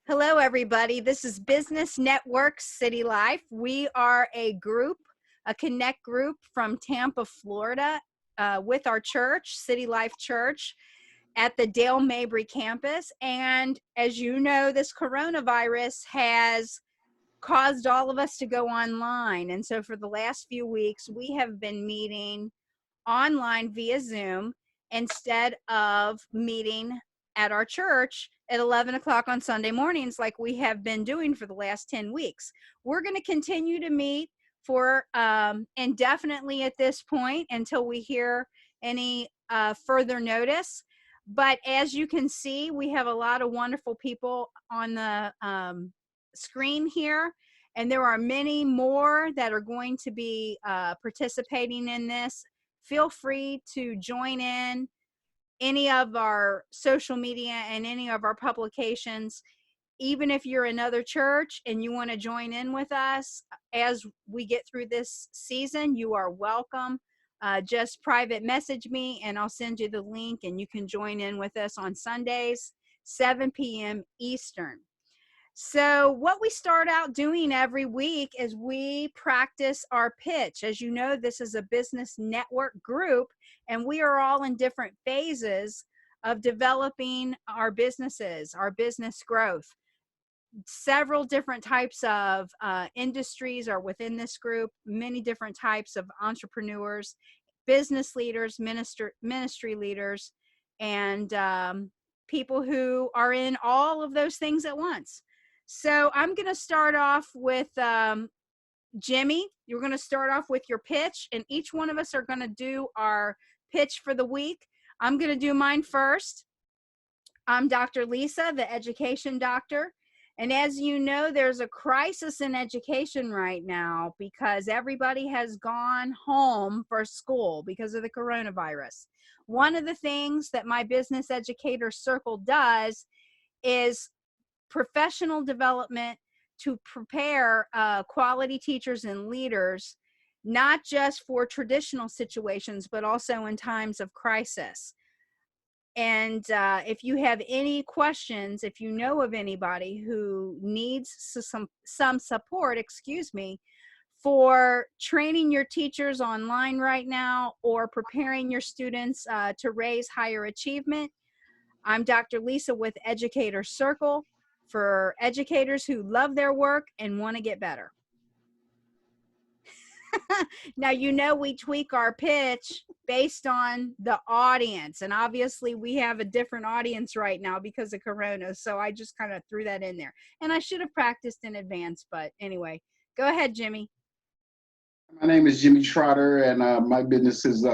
Hello, everybody. This is Business Network City Life. We are a group, a connect group from Tampa, Florida, with our church, City Life Church, at the Dale Mabry campus. And as you know, this coronavirus has caused all of us to go online. And so for the last few weeks, we have been meeting online via Zoom instead of meeting at our church at 11 o'clock on Sunday mornings like we have been doing for the last 10 weeks. We're going to continue to meet for indefinitely at this point until we hear any further notice. But as you can see, we have a lot of wonderful people on the screen here, and there are many more that are going to be participating in this. Feel free to join in any of our social media and any of our publications. Even if you're another church and you want to join in with us as we get through this season, you are welcome. Just private message me and I'll send you the link and you can join in with us on Sundays, 7 p.m. Eastern. So what we start out doing every week is we practice our pitch. As you know, this is a business network group, and we are all in different phases of developing our businesses, our business growth. Several different types of industries are within this group, many different types of entrepreneurs, business leaders, ministry leaders, and people who are in all of those things at once. So I'm going to start off with Jimmy. You're going to start off with your pitch, and each one of us are going to do our pitch for the week. I'm going to do mine first. I'm Dr. Lisa, the education doctor. And as you know, there's a crisis in education right now because everybody has gone home for school because of the coronavirus. One of the things that my business educator circle does is professional development to prepare quality teachers and leaders, not just for traditional situations, but also in times of crisis. And if you have any questions, if you know of anybody who needs some support, for training your teachers online right now or preparing your students to raise higher achievement, I'm Dr. Lisa with Educator Circle for educators who love their work and want to get better. Now, you know, we tweak our pitch based on the audience, and obviously we have a different audience right now because of Corona, so I just kind of threw that in there. And I should have practiced in advance, but anyway, go ahead, Jimmy. My name is Jimmy Trotter, and my business is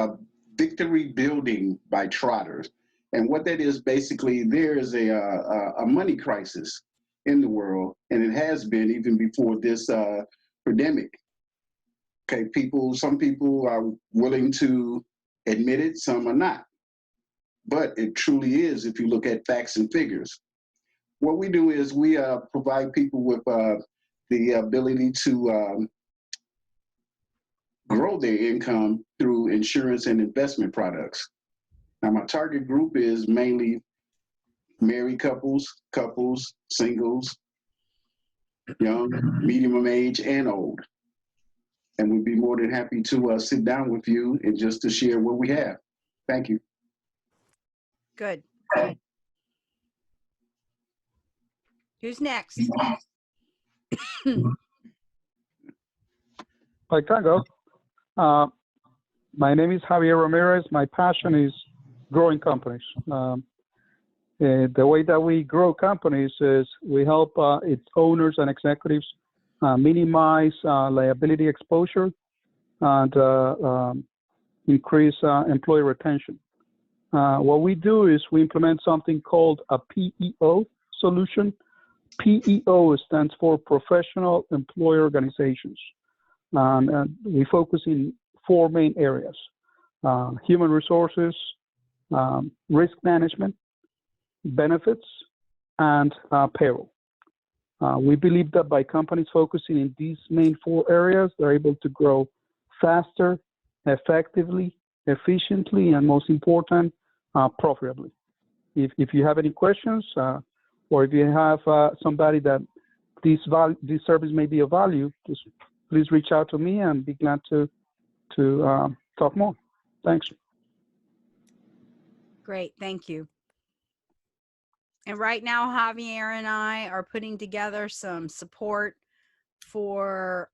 Victory Building by Trotters. And what that is, basically, there is a money crisis in the world, and it has been even before this pandemic. Okay, some people are willing to admit it, some are not. But it truly is if you look at facts and figures. What we do is we provide people with the ability to grow their income through insurance and investment products. Now, my target group is mainly married couples, singles, young, medium age, and old. And we'd be more than happy to sit down with you and just to share what we have. Thank you. Good. Who's next? I can go. My name is Javier Ramirez. My passion is growing companies. The way that we grow companies is we help its owners and executives minimize liability exposure and increase employee retention. What we do is we implement something called a PEO solution. PEO stands for Professional Employee Organizations. And we focus in 4 main areas: human resources, risk management, benefits, and payroll. We believe that by companies focusing in these main 4 areas, they're able to grow faster, effectively, efficiently, and most important, profitably. If you have any questions, or if you have somebody that this service may be of value, just please reach out to me and be glad to talk more. Thanks. Great, thank you. And right now, Javier and I are putting together some support for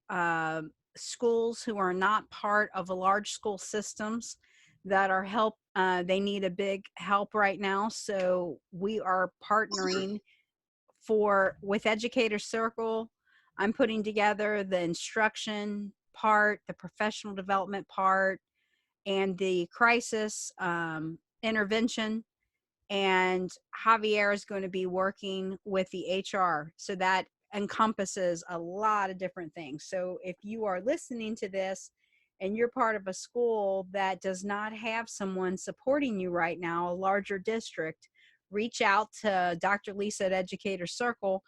schools who are not part of a large school systems that are they need a big help right now. So we are partnering with Educator Circle. I'm putting together the instruction part, the professional development part, and the crisis intervention. And Javier is going to be working with the HR. So that encompasses a lot of different things. So if you are listening to this and you're part of a school that does not have someone supporting you right now, a larger district, reach out to Dr. Lisa at Educator Circle,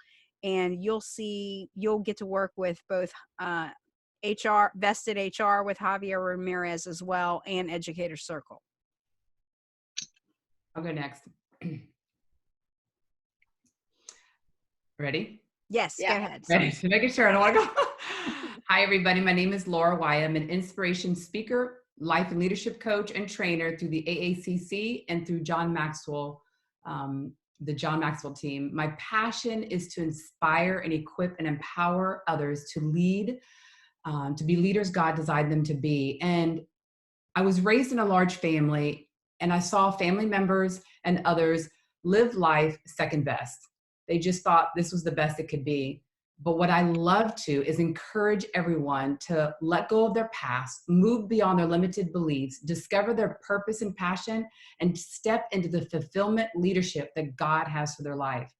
and you'll get to work with both HR, Vested HR with Javier Ramirez as well, and Educator Circle. I'll go next. Ready? Yes, Yeah. go ahead. Ready. Sorry. So making sure I don't want to go. Hi, everybody. My name is Laura Wyatt. I'm an inspiration speaker, life and leadership coach, and trainer through the AACC and through John Maxwell, the John Maxwell team. My passion is to inspire and equip and empower others to lead, to be leaders God designed them to be. And I was raised in a large family, and I saw family members and others live life second best. They just thought this was the best it could be. But what I love to is encourage everyone to let go of their past, move beyond their limited beliefs, discover their purpose and passion, and step into the fulfillment leadership that God has for their life.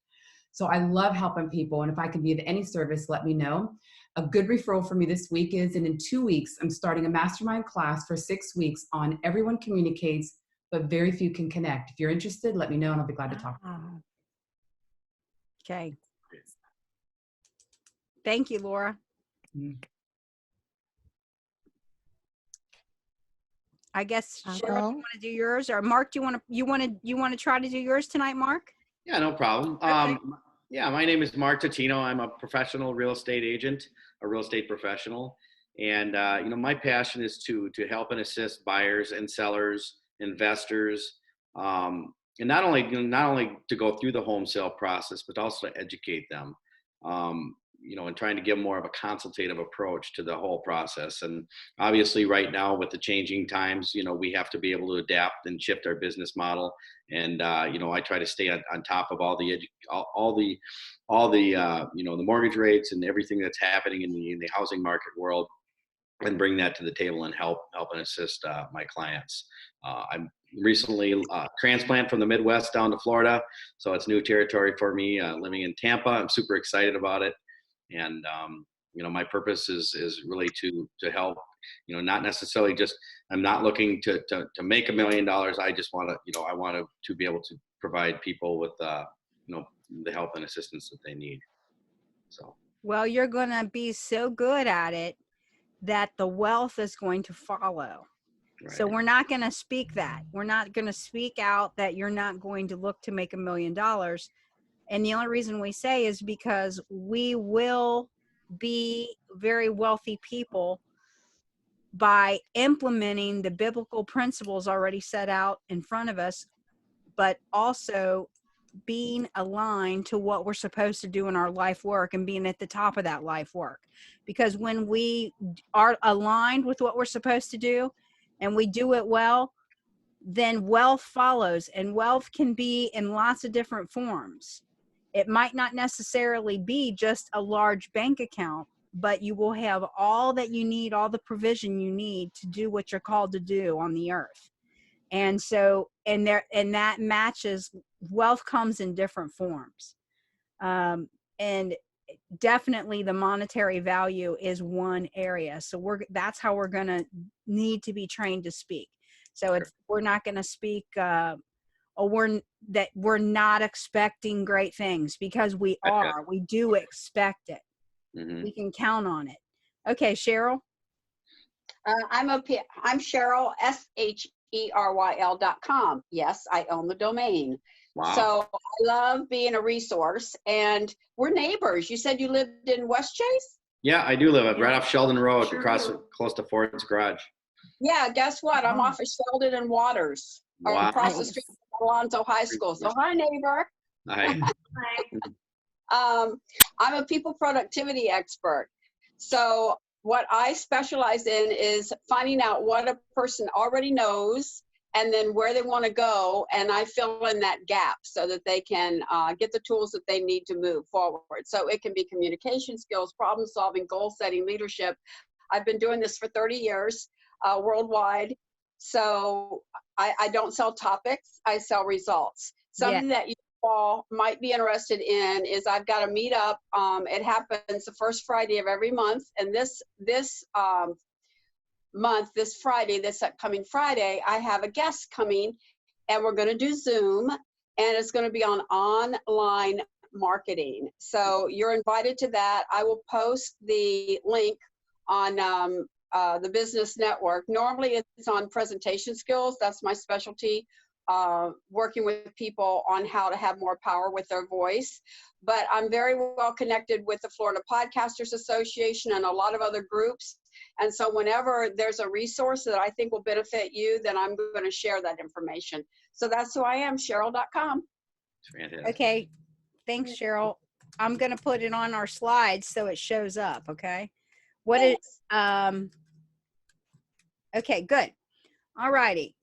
So I love helping people. And if I can be of any service, let me know. A good referral for me this week is, and in 2 weeks, I'm starting a mastermind class for 6 weeks on everyone communicates, but very few can connect. If you're interested, let me know and I'll be glad to talk. Okay. Thank you, Laura. I guess Cheryl, do you want to do yours, or Mark? Do you want to try to do yours tonight, Mark? Yeah, no problem. Okay. Yeah, my name is Mark Totino. I'm a professional real estate agent, a real estate professional, and my passion is to help and assist buyers and sellers, investors, and not only to go through the home sale process, but also to educate them. And trying to give more of a consultative approach to the whole process. And obviously right now with the changing times, we have to be able to adapt and shift our business model. And, I try to stay on top of all the the mortgage rates and everything that's happening in the housing market world, and bring that to the table and help and assist my clients. I'm recently transplant from the Midwest down to Florida. So it's new territory for me, living in Tampa. I'm super excited about it. And, my purpose is really to help, not necessarily I'm not looking to make $1 million. I just want to, I want to be able to provide people with, the help and assistance that they need. So. Well, you're going to be so good at it that the wealth is going to follow. Right. So we're not going to speak that. We're not going to speak out that you're not going to look to make $1 million. And the only reason we say is because we will be very wealthy people by implementing the biblical principles already set out in front of us, but also being aligned to what we're supposed to do in our life work and being at the top of that life work. Because when we are aligned with what we're supposed to do and we do it well, then wealth follows, and wealth can be in lots of different forms. It might not necessarily be just a large bank account, but you will have all that you need, all the provision you need to do what you're called to do on the earth. And so, and that matches, wealth comes in different forms. And definitely the monetary value is one area. So that's how we're going to need to be trained to speak. So we're not going to speak, we're not expecting great things, because we do expect it. Mm-hmm. We can count on it. Okay, Cheryl. I'm Cheryl, SHERYL.com. Yes, I own the domain. Wow. So I love being a resource, and we're neighbors. You said you lived in West Chase? Yeah, I do live right off Sheldon Road, Sure across do. close to Ford's Garage. Yeah, guess what? I'm off of Sheldon and Waters, Wow. across the street from Alonzo High School. So hi, neighbor. Hi. I'm a people productivity expert. So what I specialize in is finding out what a person already knows and then where they want to go. And I fill in that gap so that they can get the tools that they need to move forward. So it can be communication skills, problem solving, goal setting, leadership. I've been doing this for 30 years worldwide. So I don't sell topics, I sell results. Something that you all might be interested in is I've got a meetup. It happens the first Friday of every month. And this month, this Friday, this upcoming Friday, I have a guest coming, and we're going to do Zoom, and it's going to be on online marketing. So you're invited to that. I will post the link on the business network. Normally it's on presentation skills. That's my specialty, working with people on how to have more power with their voice. But I'm very well connected with the Florida Podcasters Association and a lot of other groups. And so whenever there's a resource that I think will benefit you, then I'm going to share that information. So that's who I am, Cheryl.com. Fantastic. Okay. Thanks, Cheryl. I'm going to put it on our slides so it shows up. Okay. What is, okay, good. All righty.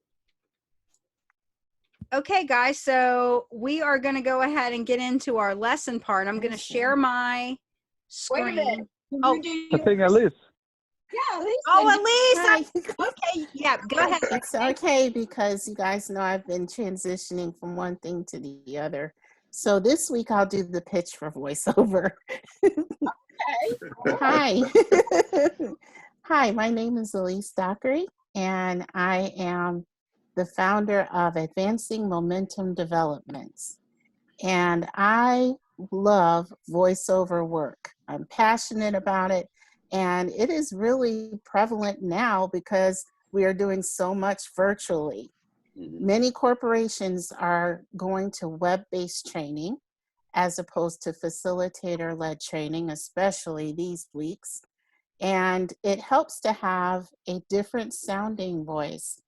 Okay, guys. So we are going to go ahead and get into our lesson part. I'm going to share my screen. Wait a minute. Oh, I think Elise. Yeah, Elise. oh, Elise. Okay. Yeah, go ahead. It's okay because you guys know I've been transitioning from one thing to the other. So this week I'll do the pitch for voiceover. Hi. Hi, my name is Elise Dockery, and I am the founder of Advancing Momentum Developments. And I love voiceover work. I'm passionate about it. And it is really prevalent now because we are doing so much virtually. Many corporations are going to web-based training as opposed to facilitator-led training, especially these weeks. And it helps to have a different sounding voice,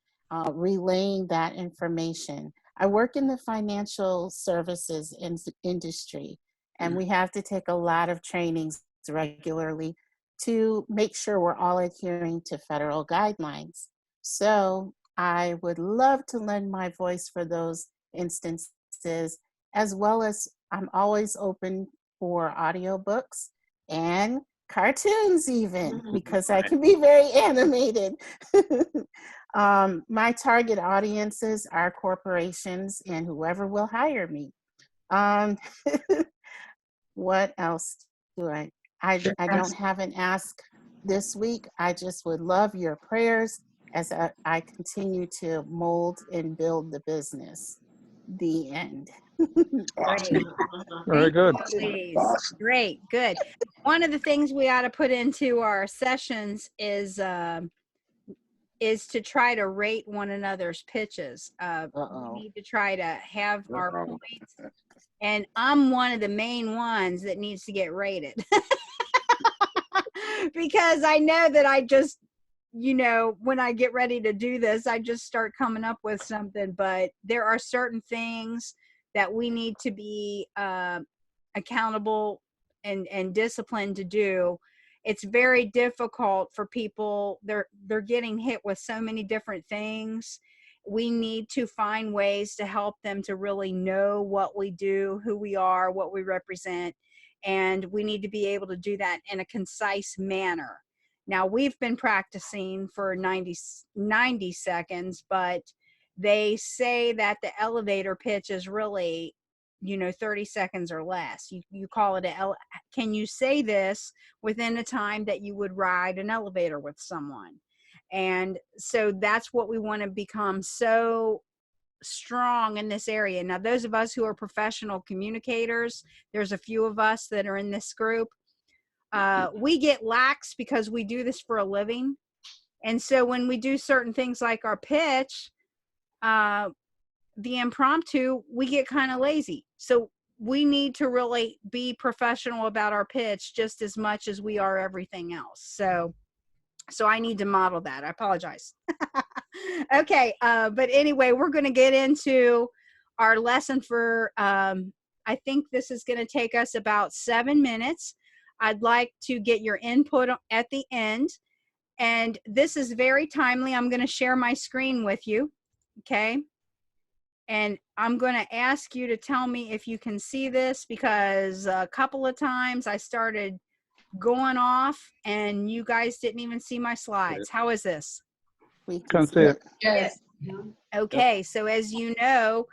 relaying that information. I work in the financial services industry, and we have to take a lot of trainings regularly to make sure we're all adhering to federal guidelines. So I would love to lend my voice for those instances, as well as I'm always open for audiobooks and cartoons even, because I can be very animated. My target audiences are corporations and whoever will hire me. What else do I don't have an ask this week. I just would love your prayers as I continue to mold and build the business. The end. Great. Very good. Please. Great. Good. One of the things we ought to put into our sessions is to try to rate one another's pitches. We need to try to have our points. And I'm one of the main ones that needs to get rated. Because I know that I just, when I get ready to do this, I just start coming up with something. But there are certain things that we need to be accountable and disciplined to do. It's very difficult for people. They're getting hit with so many different things. We need to find ways to help them to really know what we do, who we are, what we represent. And we need to be able to do that in a concise manner. Now, we've been practicing for 90 seconds, but they say that the elevator pitch is really, 30 seconds or less. You call it can you say this within a time that you would ride an elevator with someone? And so that's what we want to become so strong in this area. Now, those of us who are professional communicators, there's a few of us that are in this group. We get lax because we do this for a living. And so when we do certain things like our pitch, the impromptu, we get kind of lazy. So we need to really be professional about our pitch just as much as we are everything else. So I need to model that. I apologize. Okay. But anyway, we're going to get into our lesson for, I think this is going to take us about 7 minutes. I'd like to get your input at the end. And this is very timely. I'm going to share my screen with you. Okay. And I'm going to ask you to tell me if you can see this, because a couple of times I started going off and you guys didn't even see my slides. How is this? We can Can see see it. Yes. Okay, so as you know,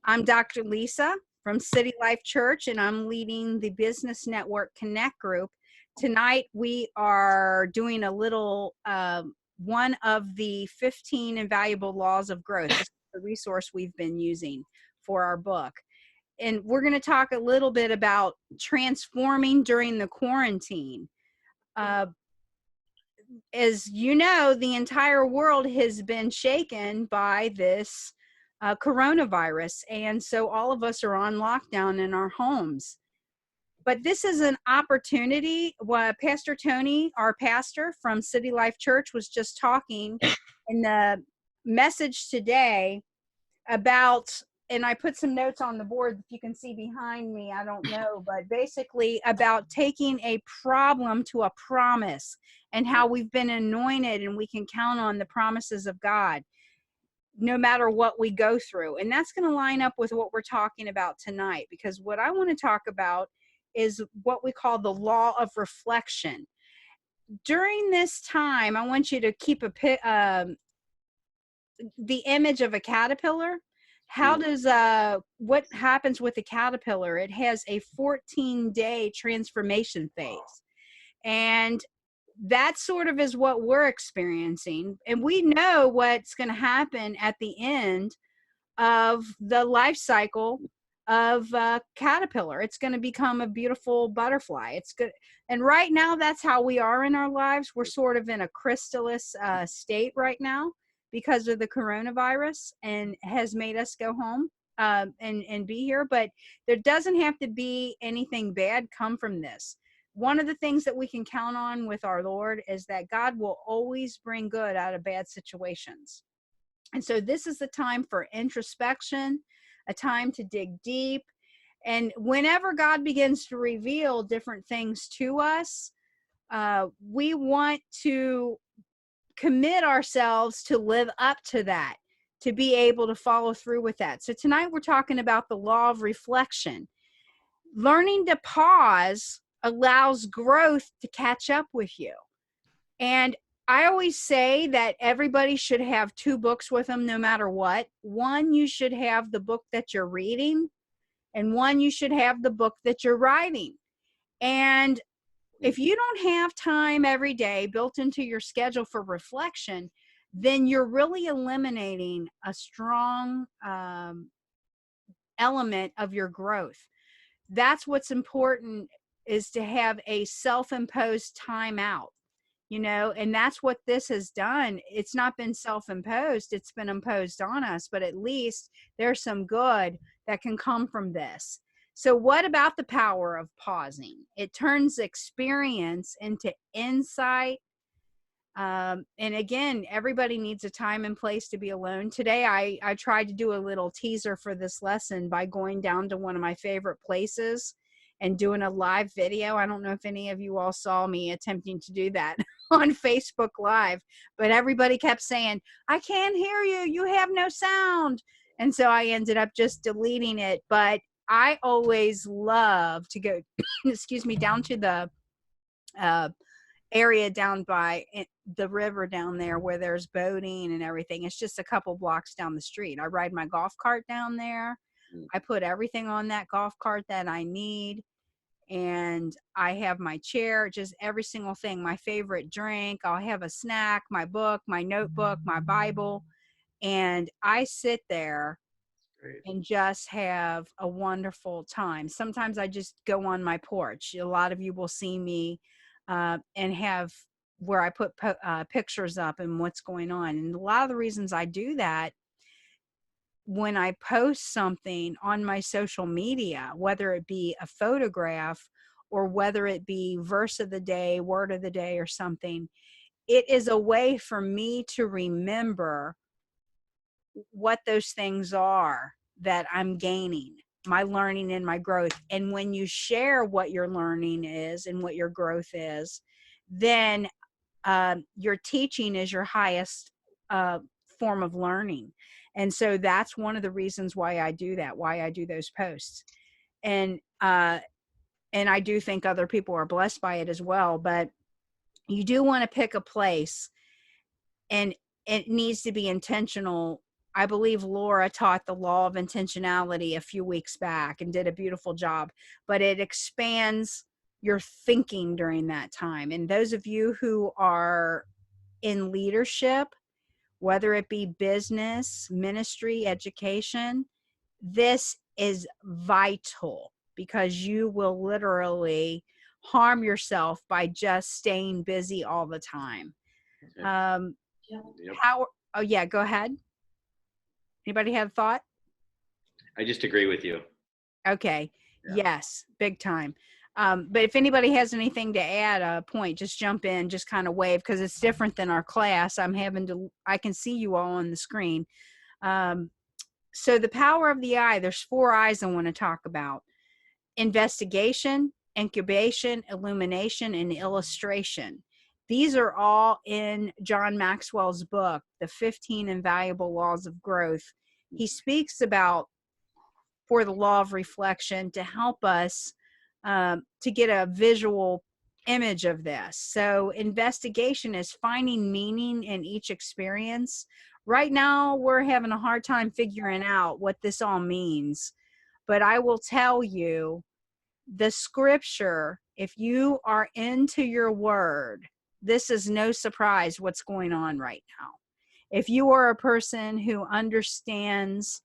I'm Dr. Lisa from City Life Church, and I'm leading the Business Network Connect group. Tonight, we are doing a little one of the 15 invaluable laws of growth. This is the resource we've been using for our book. And we're going to talk a little bit about transforming during the quarantine. As you know, the entire world has been shaken by this coronavirus. And so all of us are on lockdown in our homes. But this is an opportunity. Pastor Tony, our pastor from City Life Church, was just talking in the message today about, and I put some notes on the board that you can see behind me, I don't know, but basically about taking a problem to a promise and how we've been anointed and we can count on the promises of God no matter what we go through. And that's going to line up with what we're talking about tonight, because what I want to talk about is what we call the law of reflection. During this time, I want you to keep the image of a caterpillar. How does what happens with a caterpillar? It has a 14-day transformation phase, and that sort of is what we're experiencing. And we know what's going to happen at the end of the life cycle of caterpillar. It's going to become a beautiful butterfly. It's good. And right now, that's how we are in our lives. We're sort of in a chrysalis state right now because of the coronavirus, and has made us go home and be here. But there doesn't have to be anything bad come from this. One of the things that we can count on with our Lord is that God will always bring good out of bad situations. And so this is the time for introspection, a time to dig deep. And whenever God begins to reveal different things to us, we want to commit ourselves to live up to that, to be able to follow through with that. So tonight we're talking about the law of reflection. Learning to pause allows growth to catch up with you. And I always say that everybody should have 2 books with them no matter what. One, you should have the book that you're reading, and one, you should have the book that you're writing. And if you don't have time every day built into your schedule for reflection, then you're really eliminating a strong element of your growth. That's what's important, is to have a self-imposed timeout, and that's what this has done. It's not been self-imposed, it's been imposed on us, but at least there's some good that can come from this. So what about the power of pausing? It turns experience into insight. And again, everybody needs a time and place to be alone. Today, I tried to do a little teaser for this lesson by going down to one of my favorite places and doing a live video. I don't know if any of you all saw me attempting to do that on Facebook Live, but everybody kept saying, I can't hear you. You have no sound. And so I ended up just deleting it. But I always love to go, excuse me, down to the area down by the river down there where there's boating and everything. It's just a couple blocks down the street. I ride my golf cart down there. I put everything on that golf cart that I need. And I have my chair, just every single thing, my favorite drink. I'll have a snack, my book, my notebook, my Bible. And I sit there and just have a wonderful time. Sometimes I just go on my porch. A lot of you will see me and have where I put pictures up and what's going on. And a lot of the reasons I do that, when I post something on my social media, whether it be a photograph or whether it be verse of the day, word of the day, or something, it is a way for me to remember what those things are that I'm gaining, my learning and my growth. And when you share what your learning is and what your growth is, then your teaching is your highest form of learning. And so that's one of the reasons why I do that, why I do those posts. And I do think other people are blessed by it as well, but you do want to pick a place, and it needs to be intentional. I believe Laura taught the law of intentionality a few weeks back and did a beautiful job, but it expands your thinking during that time. And those of you who are in leadership, whether it be business, ministry, education, this is vital, because you will literally harm yourself by just staying busy all the time. Yep. Oh yeah, go ahead. Anybody have a thought? I just agree with you. Okay. Yeah. Yes, big time. But if anybody has anything to add, a point, just jump in, just kind of wave, because it's different than our class. I can see you all on the screen. So the power of the eye, there's 4 eyes I want to talk about: investigation, incubation, illumination, and illustration. These are all in John Maxwell's book, The 15 Invaluable Laws of Growth. He speaks about, for the law of reflection, to help us to get a visual image of this. So investigation is finding meaning in each experience. Right now, we're having a hard time figuring out what this all means. But I will tell you, the scripture, if you are into your word, this is no surprise what's going on right now. If you are a person who understands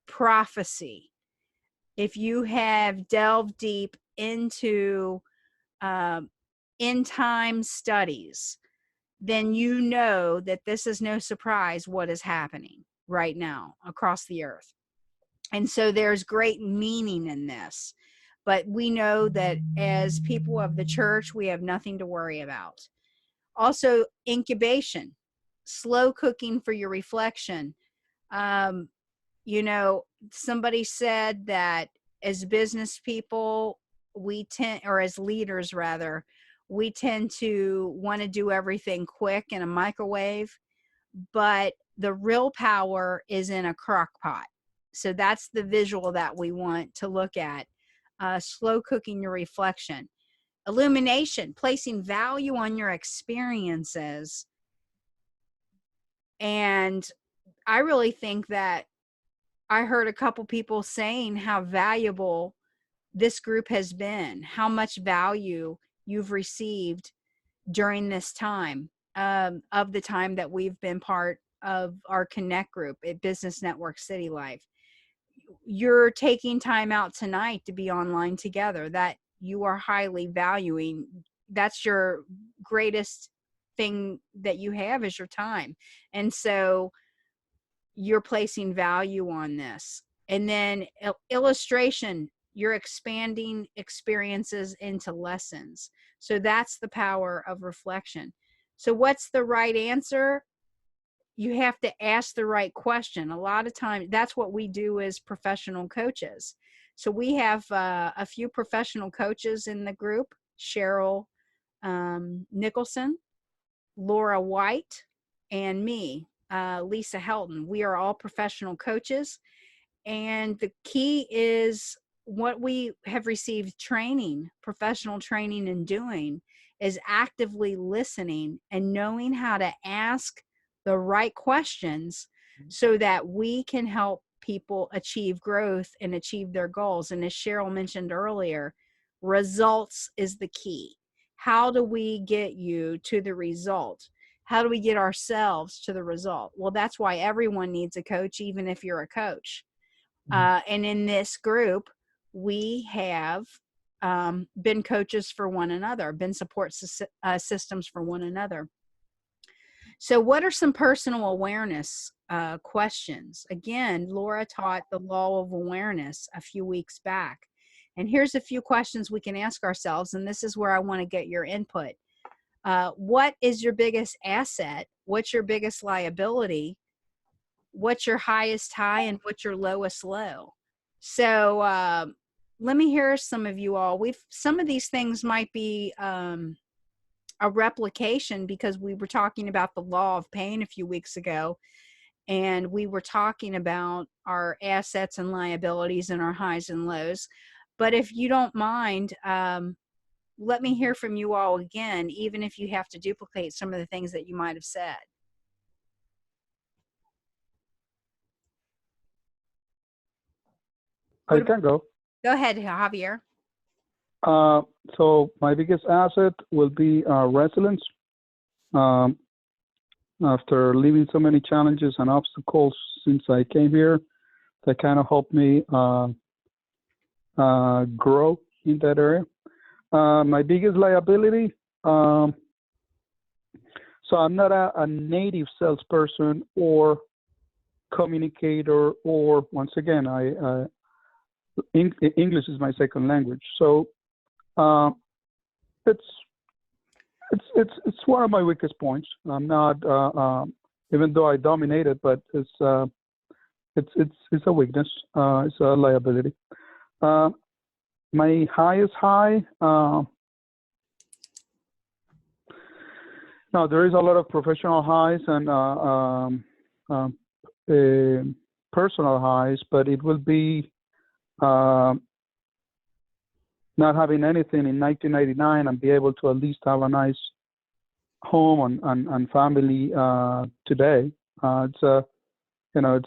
prophecy, if you have delved deep into end time studies, then you know that this is no surprise what is happening right now across the earth. And so there's great meaning in this. But we know that as people of the church, we have nothing to worry about. Also, incubation, slow cooking for your reflection. Somebody said that as business people, or as leaders rather, we tend to want to do everything quick in a microwave, but the real power is in a crock pot. So that's the visual that we want to look at. Slow cooking your reflection. Illumination, placing value on your experiences. And I really think that I heard a couple people saying how valuable this group has been, how much value you've received during this time, of the time that we've been part of our Connect group at Business Network City Life. You're taking time out tonight to be online together. That you are highly valuing. That's your greatest thing that you have, is your time. And so you're placing value on this. And then illustration, you're expanding experiences into lessons. So that's the power of reflection. So what's the right answer? You have to ask the right question. A lot of times, that's what we do as professional coaches. So we have a few professional coaches in the group: Cheryl Nicholson, Laura White, and me, Lisa Helton. We are all professional coaches. And the key is, what we have received training, professional training in doing, is actively listening and knowing how to ask the right questions so that we can help people achieve growth and achieve their goals. And as Cheryl mentioned earlier, results is the key. How do we get you to the result? How do we get ourselves to the result? Well, that's why everyone needs a coach, even if you're a coach. And in this group, we have been coaches for one another, been support systems for one another. So what are some personal awareness questions. Again, Laura taught the law of awareness a few weeks back. And here's a few questions we can ask ourselves, and this is where I want to get your input. What is your biggest asset? What's your biggest liability? What's your highest high and what's your lowest low? So let me hear some of you all. Some of these things might be a replication, because we were talking about the law of pain a few weeks ago, and we were talking about our assets and liabilities and our highs and lows. But if you don't mind, let me hear from you all again, even if you have to duplicate some of the things that you might have said. I can go. Go ahead, Javier. So my biggest asset will be resilience. After living so many challenges and obstacles since I came here, that kind of helped me grow in that area. My biggest liability, so I'm not a native salesperson or communicator, or once again, English is my second language. So it's one of my weakest points. I'm not, even though I dominate it, but it's a weakness. It's a liability. My highest high, now there is a lot of professional highs and personal highs, but it will be not having anything in 1999 and be able to at least have a nice home and family today. It's a, I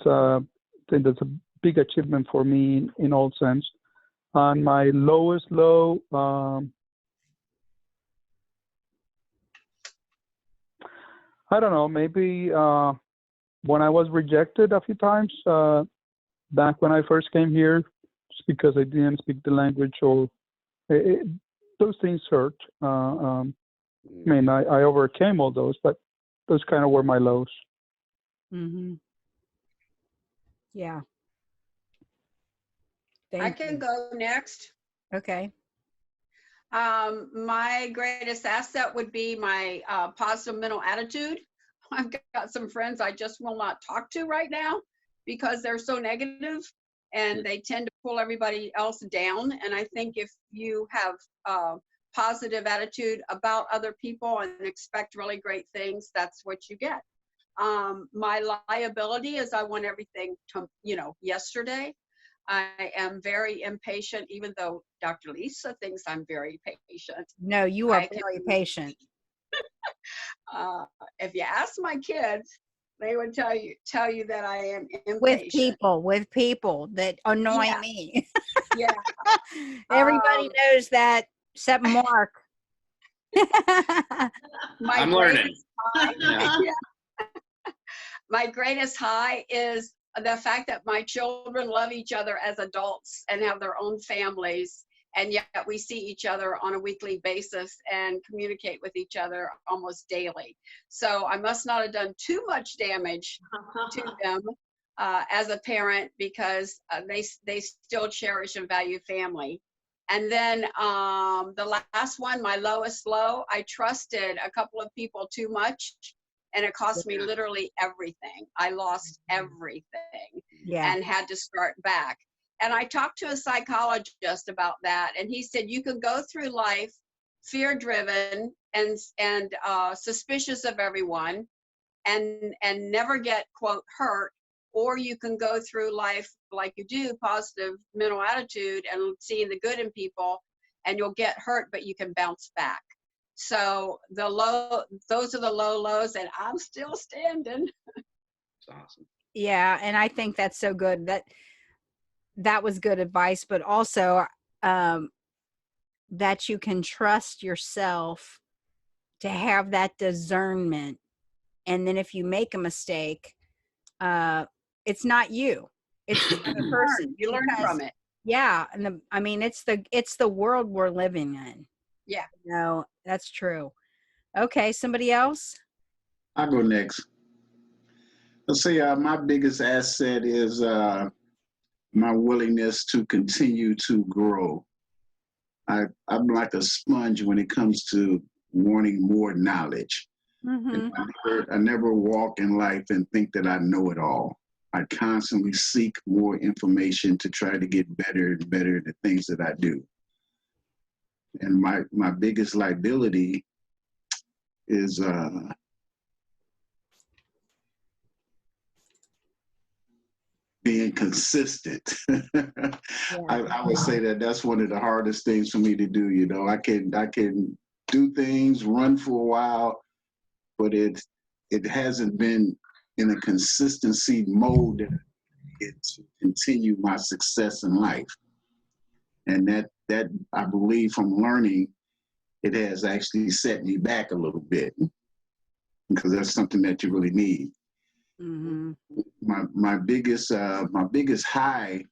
think that's a big achievement for me in all sense. And my lowest low, I don't know, maybe when I was rejected a few times back when I first came here, just because I didn't speak the language, or those things hurt. I mean, I overcame all those, but those kind of were my lows. Mm-hmm. Yeah. I can go next. Okay. My greatest asset would be my positive mental attitude. I've got some friends I just will not talk to right now because they're so negative and they tend to pull everybody else down. And I think if you have a positive attitude about other people and expect really great things, that's what you get. My liability is I want everything to, yesterday. I am very impatient, even though Dr. Lisa thinks I'm very patient. No, you are very patient. If you ask my kids, they would tell you that I am With impatient. people that annoy me. Yeah. Everybody knows that, except Mark. I'm learning. My greatest high is the fact that my children love each other as adults and have their own families, and yet we see each other on a weekly basis and communicate with each other almost daily. So I must not have done too much damage to them as a parent, because they still cherish and value family. And then the last one, my lowest low, I trusted a couple of people too much. And it cost me literally everything. I lost everything and had to start back. And I talked to a psychologist about that. And he said, you can go through life fear-driven and suspicious of everyone and never get, quote, hurt. Or you can go through life like you do, positive mental attitude and seeing the good in people, and you'll get hurt, but you can bounce back. So those are the low lows, and I'm still standing. That's awesome. Yeah, and I think that's so good. That was good advice, but also that you can trust yourself to have that discernment. And then if you make a mistake, it's not you. It's the other person. You learn from it. Yeah, and it's the world we're living in. Yeah. No, that's true. Okay, somebody else? I'll go next. Let's say my biggest asset is my willingness to continue to grow. I'm like a sponge when it comes to wanting more knowledge. Mm-hmm. I never walk in life and think that I know it all. I constantly seek more information to try to get better and better at the things that I do. And my biggest liability is being consistent. I would say that that's one of the hardest things for me to do. You know, I can do things, run for a while, but it hasn't been in a consistency mode that to continue my success in life. And that I believe from learning, it has actually set me back a little bit, because that's something that you really need. Mm-hmm. My biggest high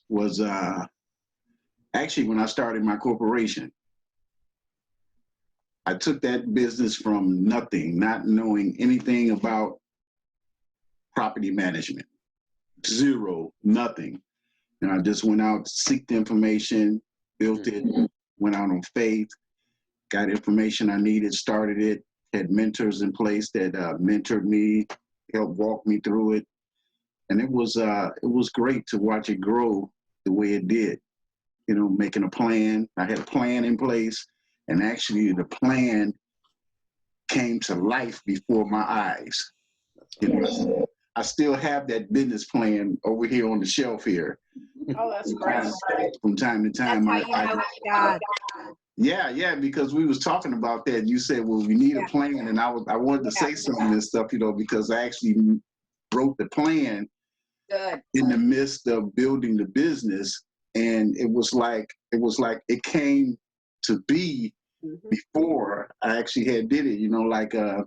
was actually when I started my corporation. I took that business from nothing, not knowing anything about property management, zero, nothing. And I just went out, seeked the information, built it, went out on faith, got information I needed, started it, had mentors in place that mentored me, helped walk me through it. And it was great to watch it grow the way it did. You know, making a plan. I had a plan in place, and actually the plan came to life before my eyes. You know, I still have that business plan over here on the shelf here. Oh, that's great. From time to time, That's how you know it's God. Yeah, because we was talking about that. You said, well, we need a plan, and I wanted to say some of this stuff, you know, because I actually wrote the plan in the midst of building the business, and it was like it came to be before I actually had did it. You know, like how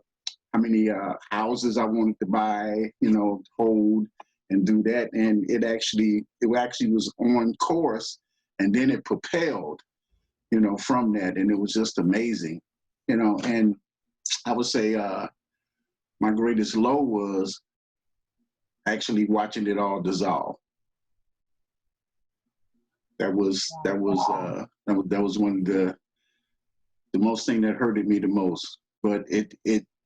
many houses I wanted to buy, you know, hold and do that, and it actually was on course, and then it propelled, you know, from that, and it was just amazing, you know. And I would say my greatest low was actually watching it all dissolve. That was one of the most thing that hurted me the most. But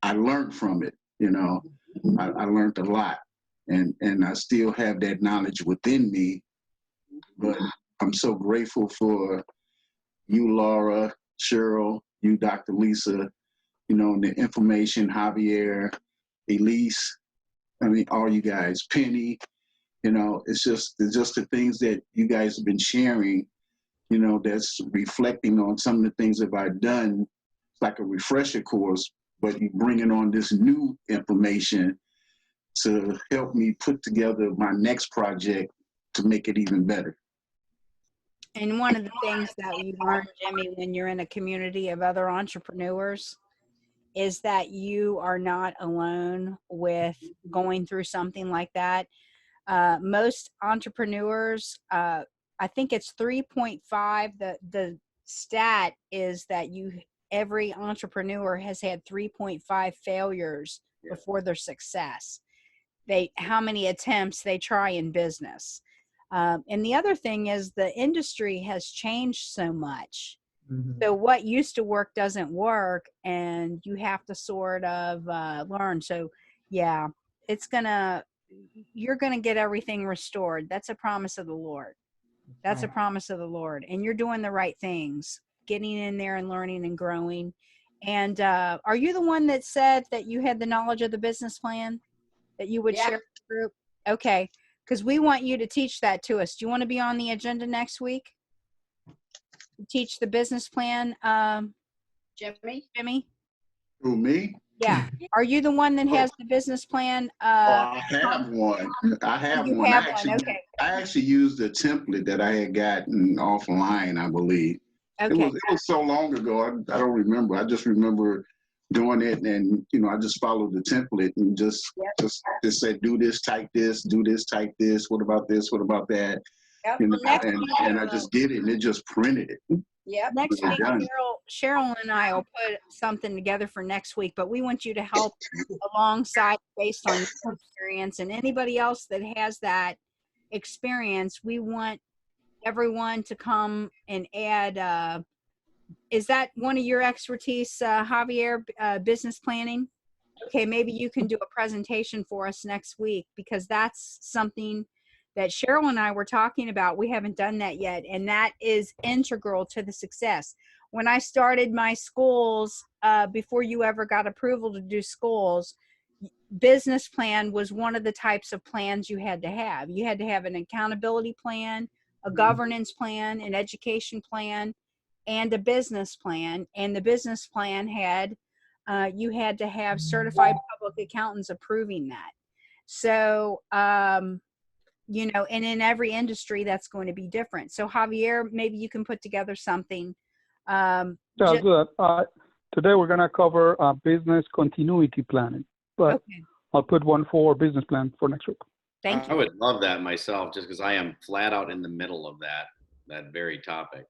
I learned from it, you know. I learned a lot, and I still have that knowledge within me. But I'm so grateful for you, Laura, Cheryl, you, Dr. Lisa, you know, and the information, Javier, Elise, I mean, all you guys, Penny, you know, it's just the things that you guys have been sharing, you know, that's reflecting on some of the things that I've done. It's like a refresher course, but you bringing on this new information to help me put together my next project to make it even better. And one of the things that you learn, Jimmy, when you're in a community of other entrepreneurs is that you are not alone with going through something like that. Most entrepreneurs, I think it's 3.5. The stat is that every entrepreneur has had 3.5 failures before their success. How many attempts they try in business. And the other thing is the industry has changed so much. So what used to work doesn't work, and you have to sort of learn. So yeah, you're gonna get everything restored. That's a promise of the Lord. That's a promise of the Lord. And you're doing the right things, getting in there and learning and growing. And are you the one that said that you had the knowledge of the business plan that you would share with the group? Okay, because we want you to teach that to us. Do you want to be on the agenda next week? Teach the business plan, Jimmy? Who, me? Yeah. Are you the one that has the business plan? I have one. I have one. Okay. I actually used a template that I had gotten offline, I believe. Okay. It was so long ago. I don't remember. I just remember doing it, and you know, I just followed the template and just said, do this, type this, do this, type this. What about this? What about that? Yep. You know, and I just did it, and it just printed it. Yep. Next Okay, week, done. Cheryl and I will put something together for next week, but we want you to help alongside based on your experience and anybody else that has that experience. We want everyone to come and add, is that one of your expertise, Javier, business planning? Okay, maybe you can do a presentation for us next week because that's something that Cheryl and I were talking about. We haven't done that yet, and that is integral to the success. When I started my schools, before you ever got approval to do schools, business plan was one of the types of plans you had to have. You had to have an accountability plan, a governance plan, an education plan, and a business plan. And the business plan had you had to have certified public accountants approving that. So, you know, and in every industry, that's going to be different. So, Javier, maybe you can put together something. Yeah, I'll do that. Today we're going to cover business continuity planning, but Okay, I'll put one for business plan for next week. thank I you. would love that myself, just because I am flat out in the middle of that very topic.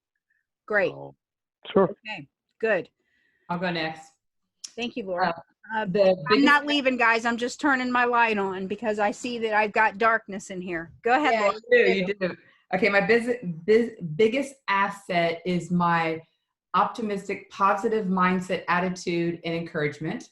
Great. So, Sure. Okay, good. I'll go next. Thank you, Laura. The I'm biggest, not leaving, guys. I'm just turning my light on because I see that I've got darkness in here. Go ahead, Yeah, Laura. you do. Okay, my biggest asset is my optimistic, positive mindset, attitude, and encouragement.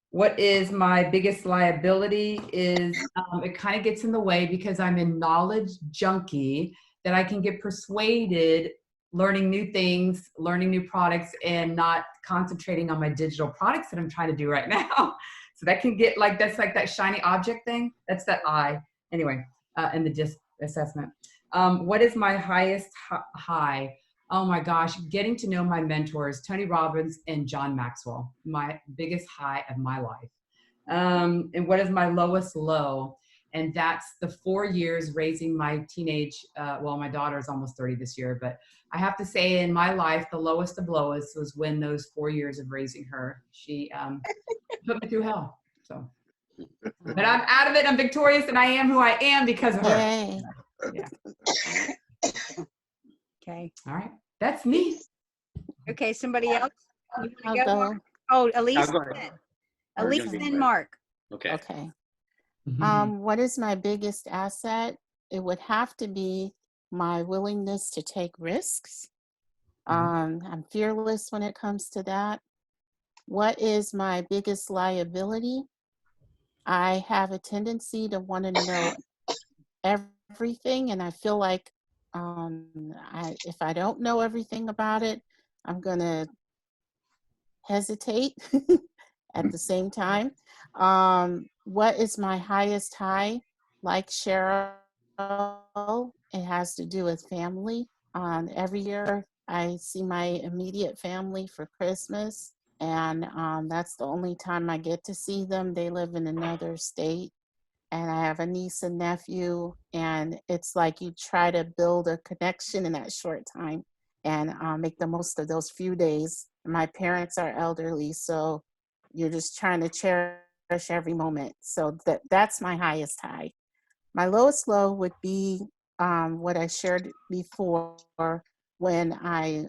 What is my biggest liability is it kind of gets in the way because I'm a knowledge junkie that I can get persuaded learning new things, learning new products, and not concentrating on my digital products that I'm trying to do right now. So that can get like, that's like that shiny object thing. That's that I. Anyway, in the DISC assessment. What is my highest high? Oh my gosh, getting to know my mentors, Tony Robbins and John Maxwell, my biggest high of my life. And what is my lowest low? And that's the 4 years raising my teenage, well, my daughter is almost 30 this year, but I have to say in my life, the lowest of lowest was when those 4 years of raising her, she put me through hell. So, but I'm out of it. I'm victorious and I am who I am because of her. Yay. Yeah. Okay. All right. That's me. Okay. Somebody else? You I'll wanna go. Mark? Oh, Elise. go ahead. then. We're Elise gonna be and quick. Mark. Okay. Okay. Mhm. What is my biggest asset? It would have to be my willingness to take risks. I'm fearless when it comes to that. What is my biggest liability? I have a tendency to want to know everything, and I feel like if I don't know everything about it, I'm going to hesitate at the same time. What is my highest high? Like Cheryl, it has to do with family. Every year I see my immediate family for Christmas, and that's the only time I get to see them. They live in another state, and I have a niece and nephew, and it's like you try to build a connection in that short time and make the most of those few days. My parents are elderly, so you're just trying to cherish every moment. So that's my highest high. My lowest low would be what I shared before when I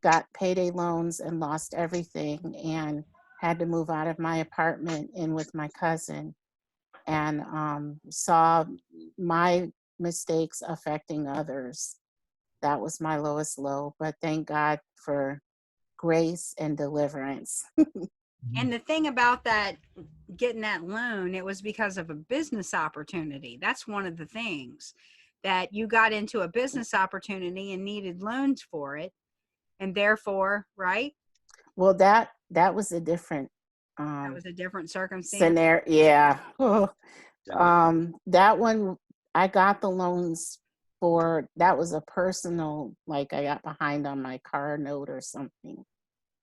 got payday loans and lost everything and had to move out of my apartment in with my cousin and saw my mistakes affecting others. That was my lowest low, but thank God for grace and deliverance. And the thing about that, getting that loan, it was because of a business opportunity. That's one of the things that you got into a business opportunity and needed loans for it. And therefore, right? Well, that was a different That was a different circumstance. scenario. Yeah. Oh, Definitely. that one, I got the loans for, that was a personal, like I got behind on my car note or something.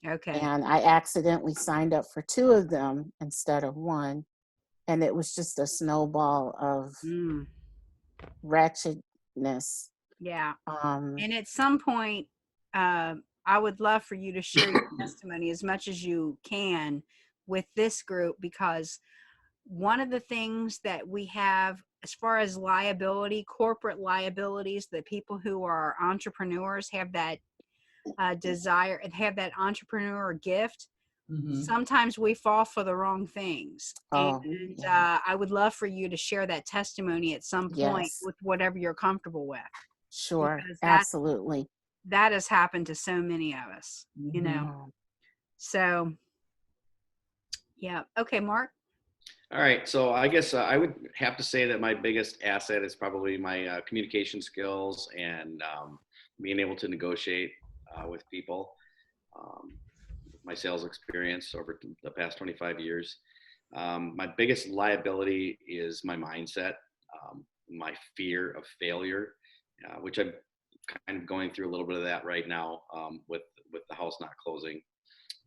Okay. And I accidentally signed up for 2 of them instead of 1. And it was just a snowball of Mm, wretchedness. yeah. Um, And at some point, I would love for you to share your testimony as much as you can with this group, because one of the things that we have as far as liability, corporate liabilities, that people who are entrepreneurs have that desire and have that entrepreneur gift. Mhm. Sometimes we fall for the wrong things. Oh, And yeah. I would love for you to share that testimony at some point Yes, with whatever you're comfortable with, sure, because absolutely. that has happened to so many of us, you know. Mhm. Um, So, yeah. Okay, Mark. All right, so I guess I would have to say that my biggest asset is probably my communication skills and being able to negotiate with people. Um, my sales experience over the past 25 years. My biggest liability is my mindset, my fear of failure, which I'm kind of going through a little bit of that right now with the house not closing.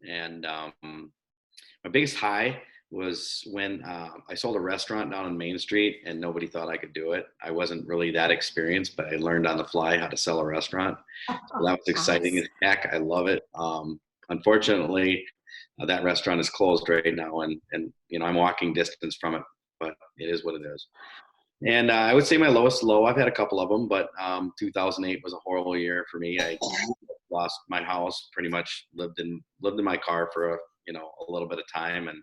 And my biggest high was when I sold a restaurant down on Main Street and nobody thought I could do it. I wasn't really that experienced, but I learned on the fly how to sell a restaurant. So that was exciting as awesome. heck. I love it. Unfortunately, that restaurant is closed right now, and I'm walking distance from it, but it is what it is. And I would say my lowest low, I've had a couple of them, but 2008 was a horrible year for me. I lost my house, pretty much lived in my car for a little bit of time, and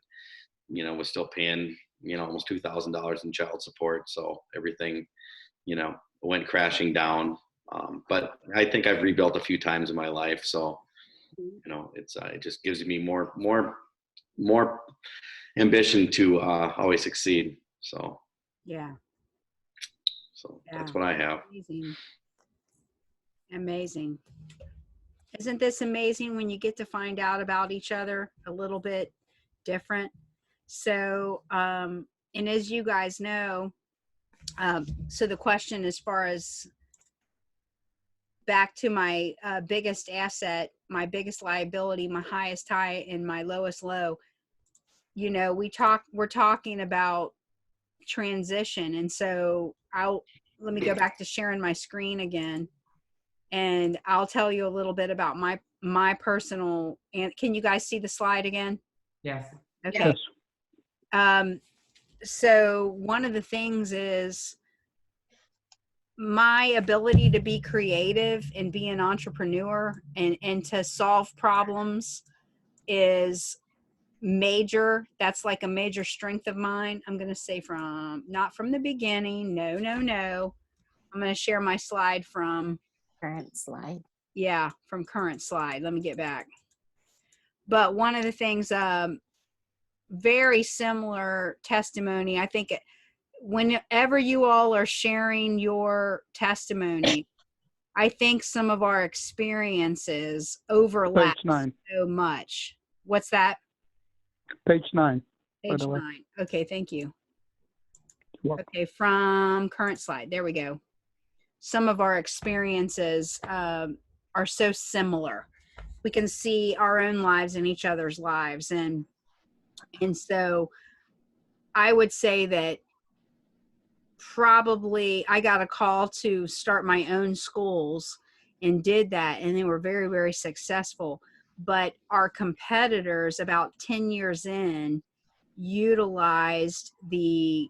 was still paying almost $2,000 in child support. So everything went crashing down. But I think I've rebuilt a few times in my life, so it just gives me more ambition to always succeed. So Yeah. that's what I have. Amazing. Amazing. Isn't this amazing when you get to find out about each other a little bit different? So, and as you guys know, so the question as far as back to my biggest asset, my biggest liability, my highest high, and my lowest low, we're talking about transition. And so let me go back to sharing my screen again, and I'll tell you a little bit about my personal, and can you guys see the slide again? Yes. Okay. Yes. So one of the things is my ability to be creative and be an entrepreneur and to solve problems is major. That's like a major strength of mine. I'm going to say not from the beginning. No. I'm going to share my slide from Current slide. from current slide. Let me get back. But one of the things, very similar testimony, I think whenever you all are sharing your testimony, I think some of our experiences overlap Page 9. so much. What's that? Page 9. By Page the way. 9. Okay, thank you. Welcome. Okay, from current slide. There we go. Some of our experiences are so similar. We can see our own lives in each other's lives. And so I would say that probably I got a call to start my own schools and did that, and they were very, very successful. But our competitors, about 10 years in, utilized the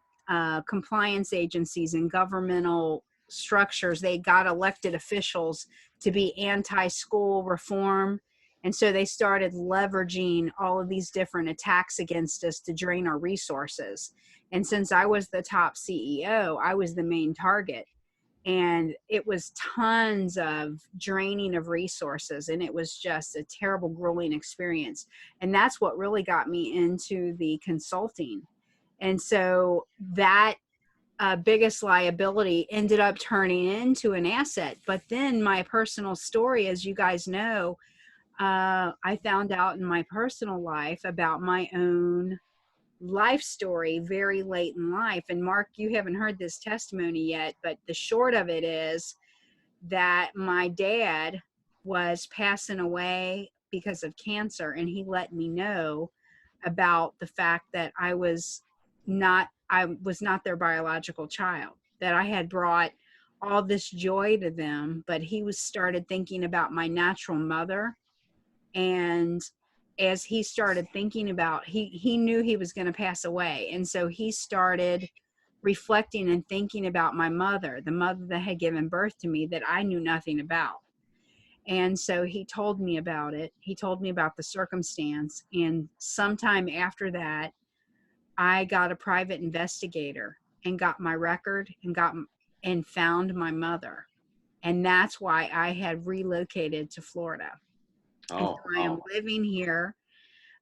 compliance agencies and governmental structures. They got elected officials to be anti-school reform. And so they started leveraging all of these different attacks against us to drain our resources. And since I was the top CEO, I was the main target. And it was tons of draining of resources. And it was just a terrible, grueling experience. And that's what really got me into the consulting. And so that biggest liability ended up turning into an asset. But then my personal story, as you guys know, I found out in my personal life about my own life story very late in life. And Mark, you haven't heard this testimony yet, but the short of it is that my dad was passing away because of cancer, and he let me know about the fact that I was not their biological child, that I had brought all this joy to them, but he started thinking about my natural mother. And as he started thinking about, he knew he was going to pass away. And so he started reflecting and thinking about my mother, the mother that had given birth to me, that I knew nothing about. And so he told me about it. He told me about the circumstance. And sometime after that, I got a private investigator and got my record and found my mother. And that's why I had relocated to Florida. And Oh, so I am living here.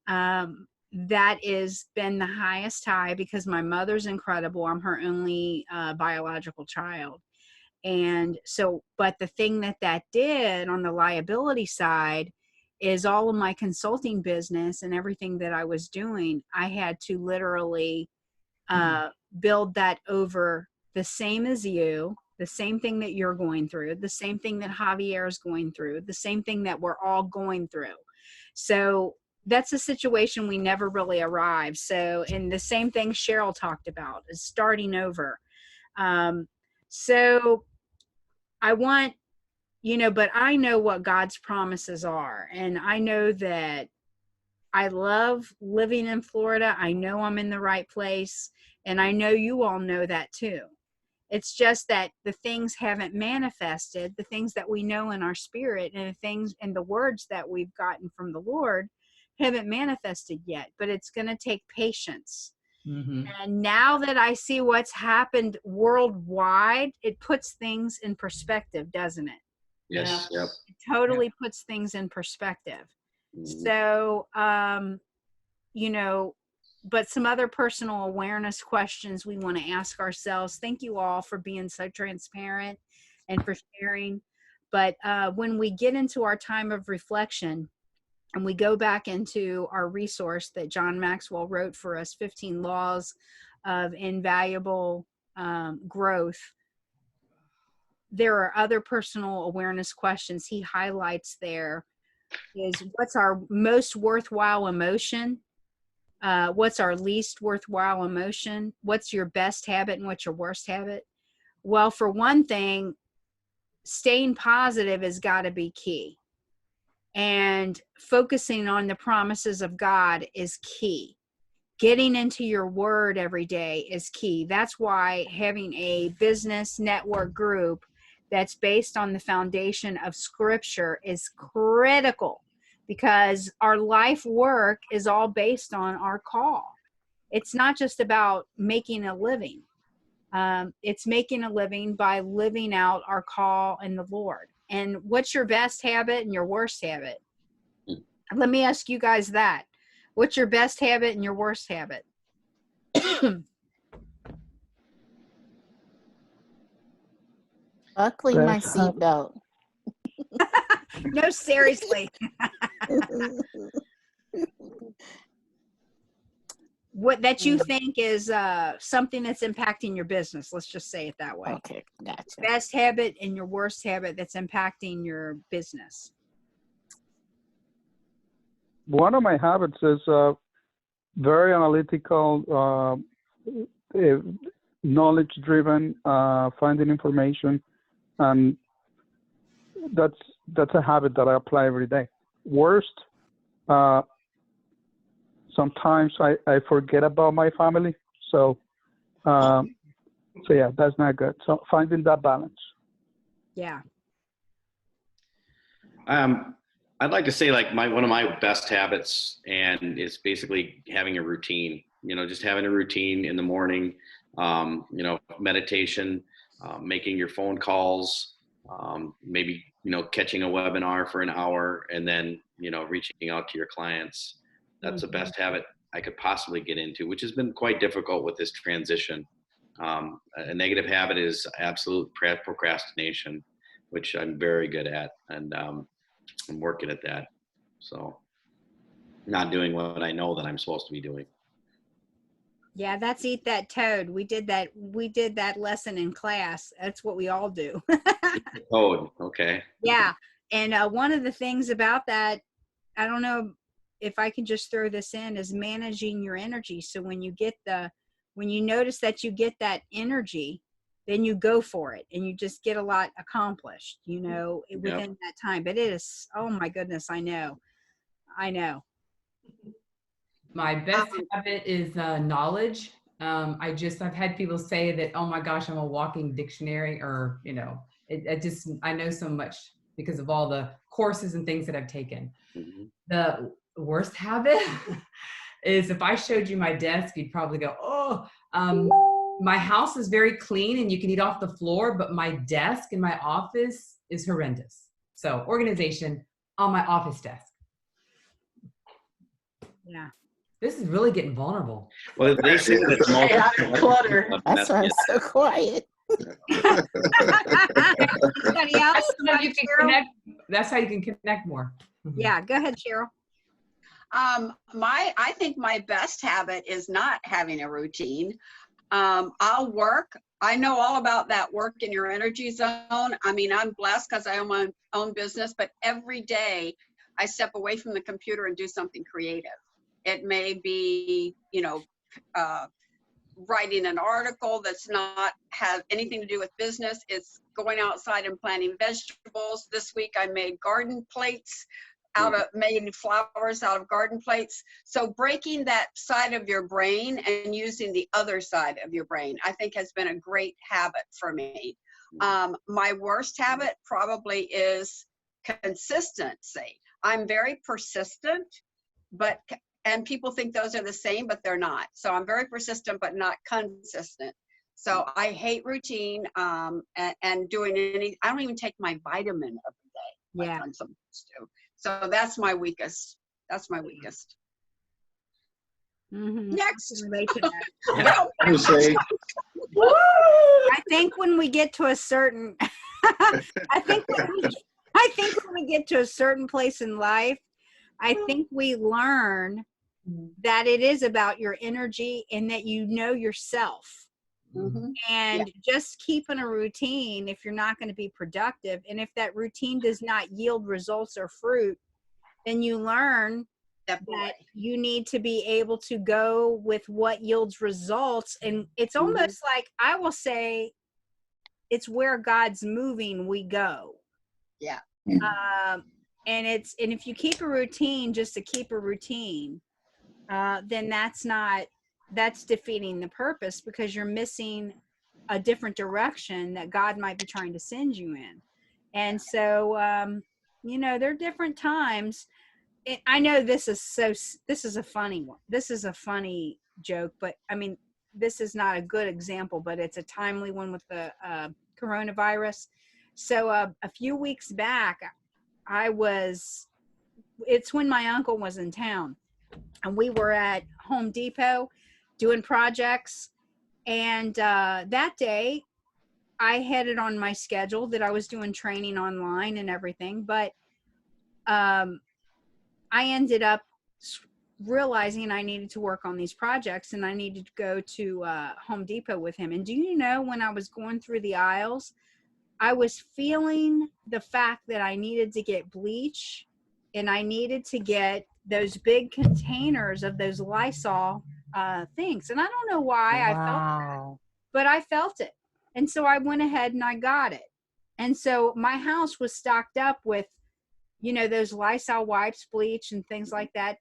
That has been the highest high because my mother's incredible. I'm her only biological child. And so, but the thing that did on the liability side is all of my consulting business and everything that I was doing, I had to literally build that over the same as you, the same thing that you're going through, the same thing that Javier is going through, the same thing that we're all going through. So that's a situation we never really arrived. So, and the same thing Cheryl talked about is starting over. So I want, but I know what God's promises are. And I know that I love living in Florida. I know I'm in the right place. And I know you all know that too. It's just that the things haven't manifested, the things that we know in our spirit and the things and the words that we've gotten from the Lord haven't manifested yet, but it's going to take patience. Mm-hmm. And now that I see what's happened worldwide, it puts things in perspective, doesn't it? yes. Yep. It totally puts things in perspective. Mhm. So, but some other personal awareness questions we want to ask ourselves. Thank you all for being so transparent and for sharing. But when we get into our time of reflection and we go back into our resource that John Maxwell wrote for us, 15 Laws of Invaluable Growth, there are other personal awareness questions he highlights there. Is what's our most worthwhile emotion? What's our least worthwhile emotion? What's your best habit and what's your worst habit? Well, for one thing, staying positive has got to be key. And focusing on the promises of God is key. Getting into your word every day is key. That's why having a business network group that's based on the foundation of scripture is critical, because our life work is all based on our call. It's not just about making a living. It's making a living by living out our call in the Lord. And what's your best habit and your worst habit? Let me ask you guys that. What's your best habit and your worst habit? Buckling my seatbelt. No, seriously. What that you think is something that's impacting your business. Let's just say it that way. Okay, gotcha. Best habit and your worst habit that's impacting your business. One of my habits is very analytical, knowledge-driven, finding information, and that's a habit that I apply every day. Worst, sometimes I forget about my family, so yeah, that's not good. So finding that balance. Yeah. I'd like to say like one of my best habits, and it's basically having a routine, just having a routine in the morning, meditation, making your phone calls, maybe, catching a webinar for an hour and then, reaching out to your clients. That's the best habit I could possibly get into, which has been quite difficult with this transition. A negative habit is absolute procrastination, which I'm very good at. And, I'm working at that. So not doing what I know that I'm supposed to be doing. Yeah, that's eat that toad. We did that lesson in class. That's what we all do. Toad. Okay. Yeah. And one of the things about that, I don't know if I can just throw this in, is managing your energy. So when you notice that you get that energy, then you go for it and you just get a lot accomplished, within that time. But it is, oh my goodness, I know. My best habit is knowledge. I've had people say that, oh my gosh, I'm a walking dictionary, or, I know so much because of all the courses and things that I've taken. Mm-hmm. The worst habit is if I showed you my desk, you'd probably go, oh, my house is very clean and you can eat off the floor, but my desk in my office is horrendous. So organization on my office desk. Yeah. This is really getting vulnerable. Well, they say that the most Clutter. That's why I'm so quiet. Anybody else? That's how you can connect more. Yeah, go ahead, Cheryl. I think my best habit is not having a routine. I'll work. I know all about that work in your energy zone. I mean, I'm blessed because I own my own business, but every day I step away from the computer and do something creative. It may be, writing an article that's not have anything to do with business. It's going outside and planting vegetables. This week I made garden plates made flowers out of garden plates. So breaking that side of your brain and using the other side of your brain, I think has been a great habit for me. My worst habit probably is consistency. I'm very persistent, and people think those are the same, but they're not. So I'm very persistent, but not consistent. So I hate routine and doing I don't even take my vitamin every day like I'm supposed to. So that's my weakest. That's my weakest. Mm-hmm. Next. I think when we get to a certain, I think when we get to a certain place in life, I think we learn that it is about your energy and that you know yourself. Mm-hmm. And just keeping a routine, if you're not going to be productive, and if that routine does not yield results or fruit, then you learn that you need to be able to go with what yields results. And it's almost like, I will say, it's where God's moving, we go. Yeah. And if you keep a routine just to keep a routine, then that's defeating the purpose, because you're missing a different direction that God might be trying to send you in. And so, there are different times. I know this is a funny one. This is a funny joke, but I mean, this is not a good example, but it's a timely one with the coronavirus. So a few weeks back, it's when my uncle was in town, and we were at Home Depot doing projects. And that day I had it on my schedule that I was doing training online and everything. But I ended up realizing I needed to work on these projects, and I needed to go to Home Depot with him. And do you know, when I was going through the aisles, I was feeling the fact that I needed to get bleach, and I needed to get those big containers of those Lysol things. And I don't know why I felt that, but I felt it. And so I went ahead and I got it. And so my house was stocked up with, those Lysol wipes, bleach, and things like that,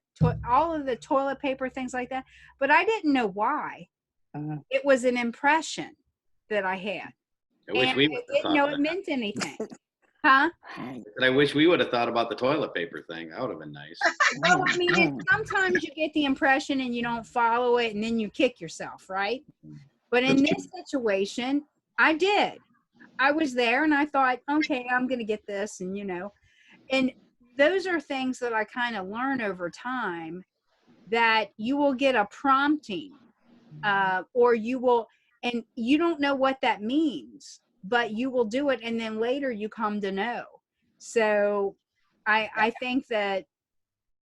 all of the toilet paper, things like that. But I didn't know why. It was an impression that I had. I wish we would have didn't know it meant anything. Huh? I wish we would have thought about the toilet paper thing. That would have been nice. Well, I mean, sometimes you get the impression and you don't follow it, and then you kick yourself, right? But in this situation, I did. I was there and I thought, okay, I'm going to get this, and and those are things that I kind of learn over time, that you will get a prompting, or you will, and you don't know what that means, but you will do it, and then later you come to know. So I think that,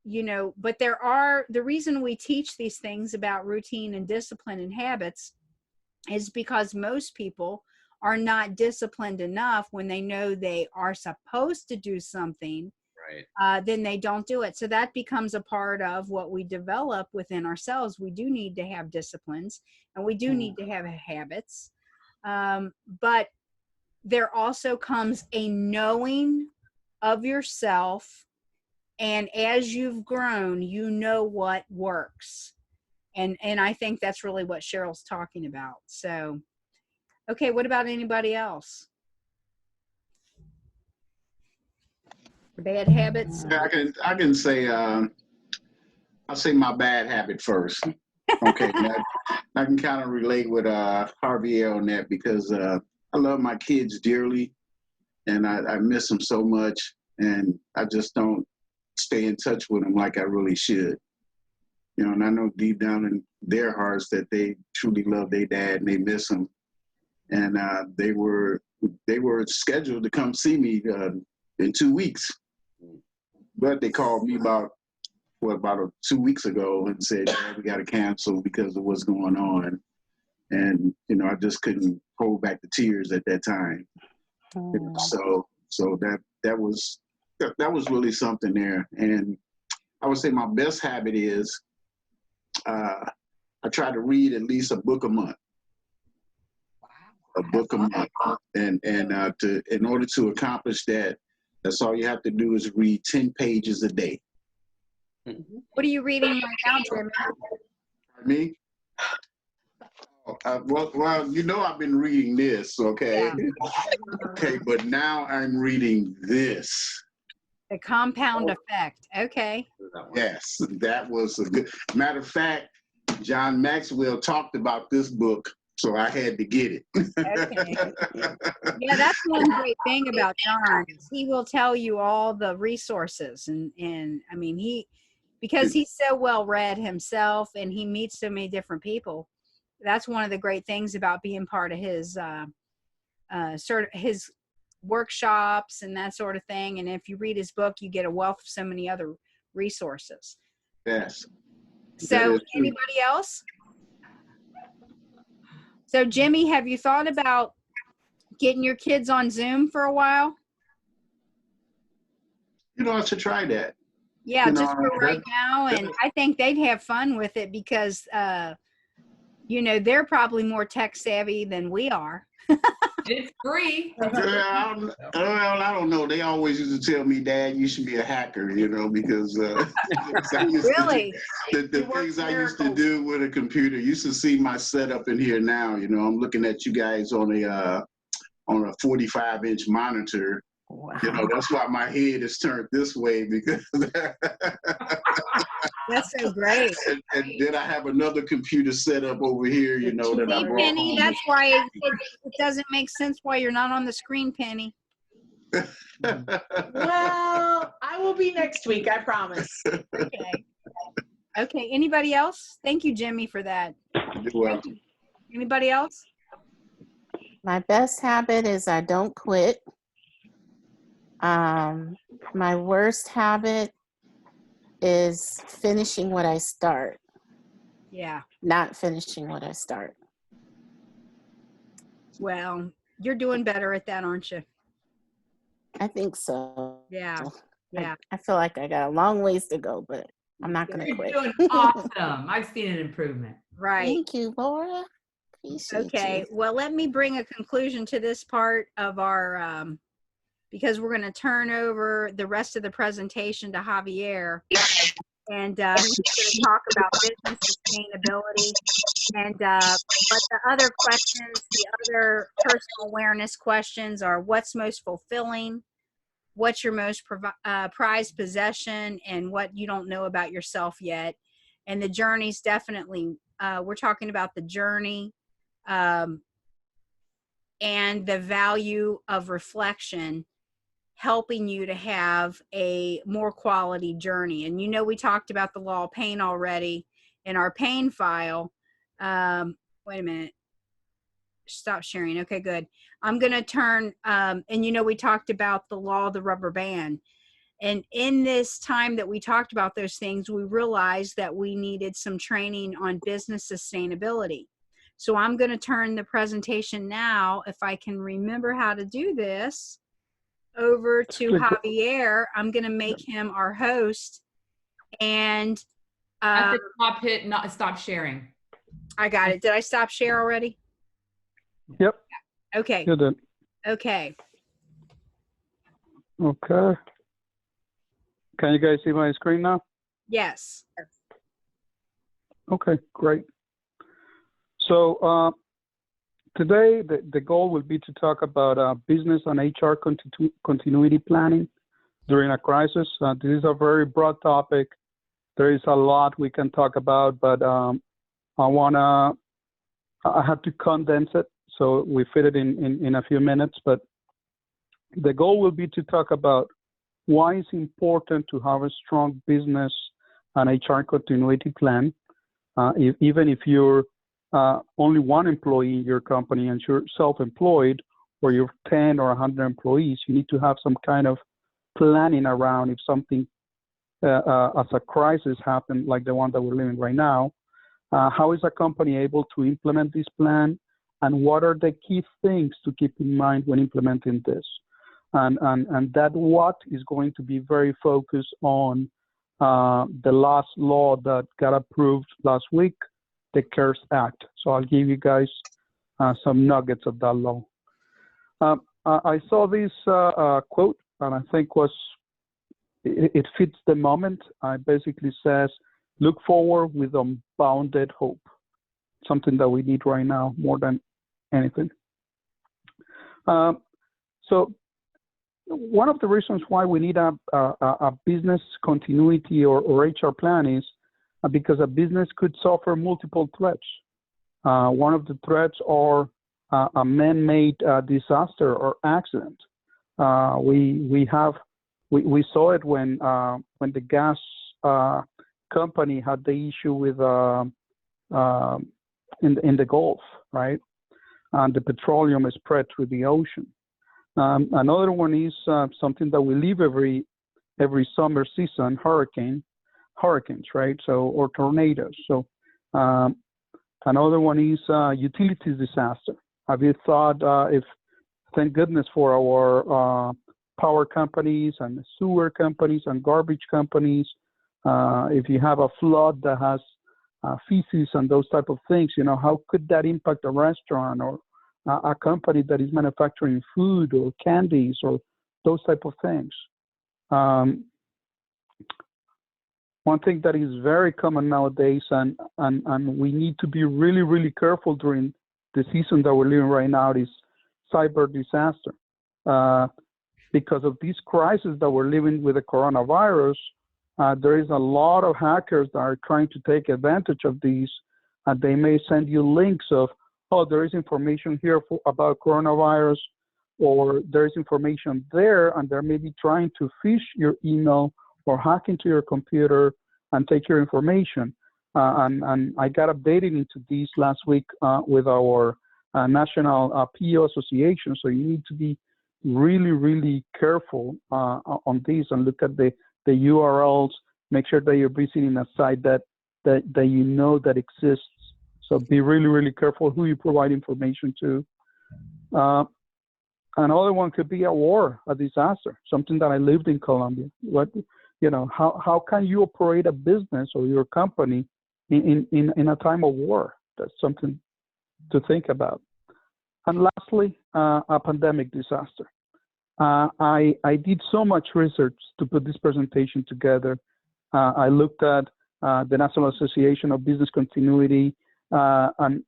but the reason we teach these things about routine and discipline and habits is because most people are not disciplined enough when they know they are supposed to do something. Right. Then they don't do it. So that becomes a part of what we develop within ourselves. We do need to have disciplines, and we do need to have habits. But there also comes a knowing of yourself. And as you've grown, you know what works. And I think that's really what Cheryl's talking about. So, okay, what about anybody else? Bad habits? Yeah, I can say I'll say my bad habit first. Okay, I can kind of relate with Javier on that because I love my kids dearly, and I miss them so much, and I just don't stay in touch with them like I really should. You know, and I know deep down in their hearts that they truly love their dad and they miss him. And they were scheduled to come see me in 2 weeks, but they called me about 2 weeks ago and said, "Yeah, we got to cancel because of what's going on." And you know, I just couldn't hold back the tears at that time. You know, so that was really something there. And I would say my best habit is I try to read at least a book a month. A book a month, and in order to accomplish that, that's all you have to do is read 10 pages a day. What are you reading right now, Jimmy? Me? Well, you know I've been reading this, okay? Yeah. Okay, but now I'm reading this. The Compound Effect. Okay. Yes, that was a good. Matter of fact, John Maxwell talked about this book, so I had to get it. Okay. Yeah, that's one great thing about John. He will tell you all the resources, and I mean because he's so well read himself and he meets so many different people. That's one of the great things about being part of his his workshops and that sort of thing. And if you read his book, you get a wealth of so many other resources. Yes. So anybody else? So Jimmy, have you thought about getting your kids on Zoom for a while? You know, I should try that. Yeah, You know, just for right now. And I think they'd have fun with it because, you know, they're probably more tech savvy than we are. It's free. Well, I don't know. They always used to tell me, "Dad, you should be a hacker," you know, because Really? The things I used to do with a computer. You should see my setup in here now. You know, I'm looking at you guys on a 45-inch monitor. Wow. You know, that's why my head is turned this way because. That's so great. And then I have another computer set up over here, you know, that I See, brought Penny, home. that's why it doesn't make sense why you're not on the screen, Penny. Well, I will be next week, I promise. Okay. Okay. Anybody else? Thank you, Jimmy, for that. You're welcome. Anybody else? My best habit is I don't quit. My worst habit is finishing what I start, Yeah. not finishing what I start. Well, you're doing better at that, aren't you? I think so. Yeah. Yeah. I feel like I got a long ways to go, but I'm not going to You're quit. doing awesome. I've seen an improvement. Right. Thank you, Laura. Appreciate Okay. you. Well, let me bring a conclusion to this part of our, because we're going to turn over the rest of the presentation to Javier. And he's going to talk about business sustainability. And but the other questions, the other personal awareness questions are: what's most fulfilling? What's your most prized possession? And what you don't know about yourself yet? And the journey's definitely, we're talking about the journey and the value of reflection, helping you to have a more quality journey. And you know, we talked about the law of pain already in our pain file. Wait a minute. Stop sharing. Okay, good. I'm going to turn, and you know, we talked about the law of the rubber band. And in this time that we talked about those things, we realized that we needed some training on business sustainability. So I'm going to turn the presentation now, if I can remember how to do this, over to Javier. I'm going to make him our host. And At the top, hit not stop sharing. I got it. Did I stop share already? Yep. Okay. You did. Okay. Okay. Can you guys see my screen now? Yes. Okay, great. So today, the goal will be to talk about business and HR continuity planning during a crisis. This is a very broad topic. There is a lot we can talk about, but I have to condense it so we fit it in a few minutes. But the goal will be to talk about why it's important to have a strong business and HR continuity plan. Even if you're only one employee in your company and you're self-employed, or you're 10 or 100 employees, you need to have some kind of planning around if something as a crisis happened, like the one that we're living right now. How is a company able to implement this plan, and what are the key things to keep in mind when implementing this? And that what is going to be very focused on the last law that got approved last week, the CARES Act. So I'll give you guys some nuggets of that law. I saw this quote, and I think it fits the moment. It basically says, look forward with unbounded hope, something that we need right now more than anything. So one of the reasons why we need a business continuity or HR plan is because a business could suffer multiple threats. One of the threats are a man-made disaster or accident. We saw it when the gas company had the issue with in the Gulf, right? And the petroleum is spread through the ocean. Another one is something that we live every summer season: hurricanes, right? So, or tornadoes. So another one is utilities disaster. Have you thought if, thank goodness for our power companies and sewer companies and garbage companies, if you have a flood that has feces and those type of things, how could that impact a restaurant or a company that is manufacturing food or candies or those type of things? One thing that is very common nowadays, and we need to be really, really careful during the season that we're living right now, is cyber disaster. Because of this crisis that we're living with the coronavirus, there is a lot of hackers that are trying to take advantage of these, and they may send you links of, oh, there is information here about coronavirus, or there is information there, and they're maybe trying to phish your email or hack into your computer and take your information. And I got updated into these last week with our National PO Association, so you need to be really, really careful on these and look at the URLs, make sure that you're visiting a site that you know that exists. So be really, really careful who you provide information to. Another one could be a war, a disaster, something that I lived in Colombia. How can you operate a business or your company in a time of war? That's something to think about. And lastly, a pandemic disaster. I did so much research to put this presentation together. I looked at the National Association of Business Continuity, and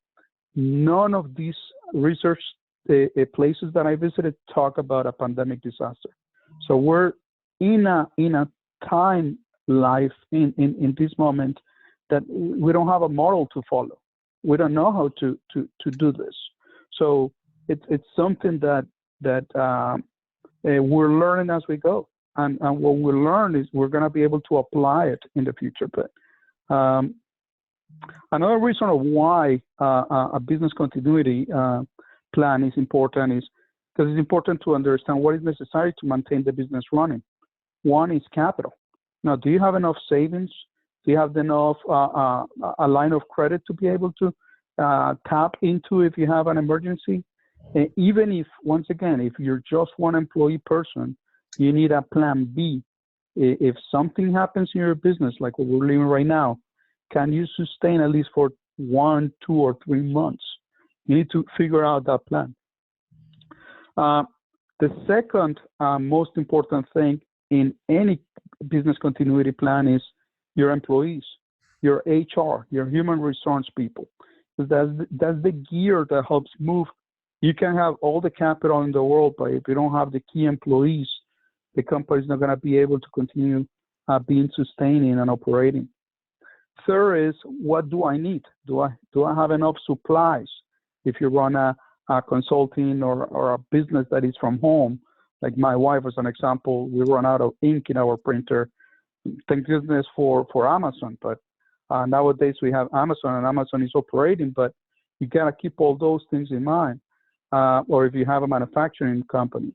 none of these research places that I visited talk about a pandemic disaster. So we're in a time life in this moment that we don't have a model to follow. We don't know how to do this. So it's something that we're learning as we go, and what we learn is we're going to be able to apply it in the future. But another reason of why a business continuity plan is important is because it's important to understand what is necessary to maintain the business running. One is capital. Now, do you have enough savings? Do you have enough a line of credit to be able to tap into if you have an emergency? Even if, once again, if you're just one employee person, you need a plan B. If something happens in your business, like what we're living right now, can you sustain at least for 1, 2, or 3 months? You need to figure out that plan. The second most important thing in any business continuity plan is your employees. your HR, your human resource people. That's the gear that helps move. You can have all the capital in the world, but if you don't have the key employees, the company is not going to be able to continue being sustaining and operating. Third is, what do I need? Do I have enough supplies? If you run a consulting or a business that is from home, like my wife as an example, we run out of ink in our printer. Thank goodness for Amazon, but nowadays we have Amazon and Amazon is operating, but you gotta keep all those things in mind. Or if you have a manufacturing company,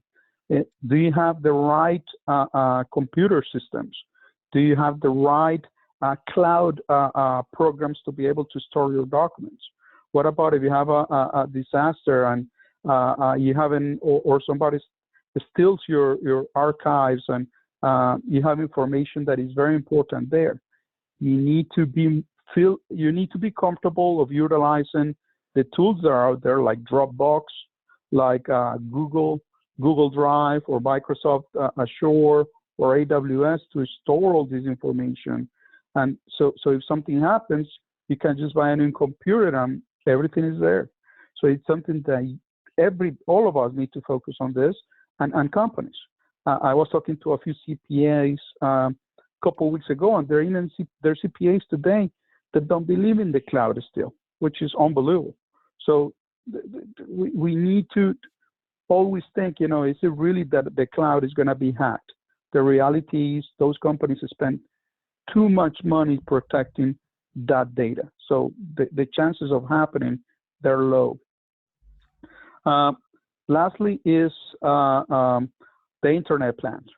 do you have the right computer systems? Do you have the right cloud programs to be able to store your documents? What about if you have a disaster and you haven't, or somebody steals your archives and you have information that is very important there? You need to be comfortable of utilizing the tools that are out there, like Dropbox, like Google Drive, or Microsoft Azure or AWS, to store all this information. And so if something happens, you can just buy a new computer and everything is there. So it's something that all of us need to focus on this, and companies. I was talking to a few CPAs a couple of weeks ago, and there are CPAs today that don't believe in the cloud still, which is unbelievable. So we need to always think, is it really that the cloud is going to be hacked? The reality is those companies spend too much money protecting that data. So the chances of happening, they're low. Lastly is the internet plans,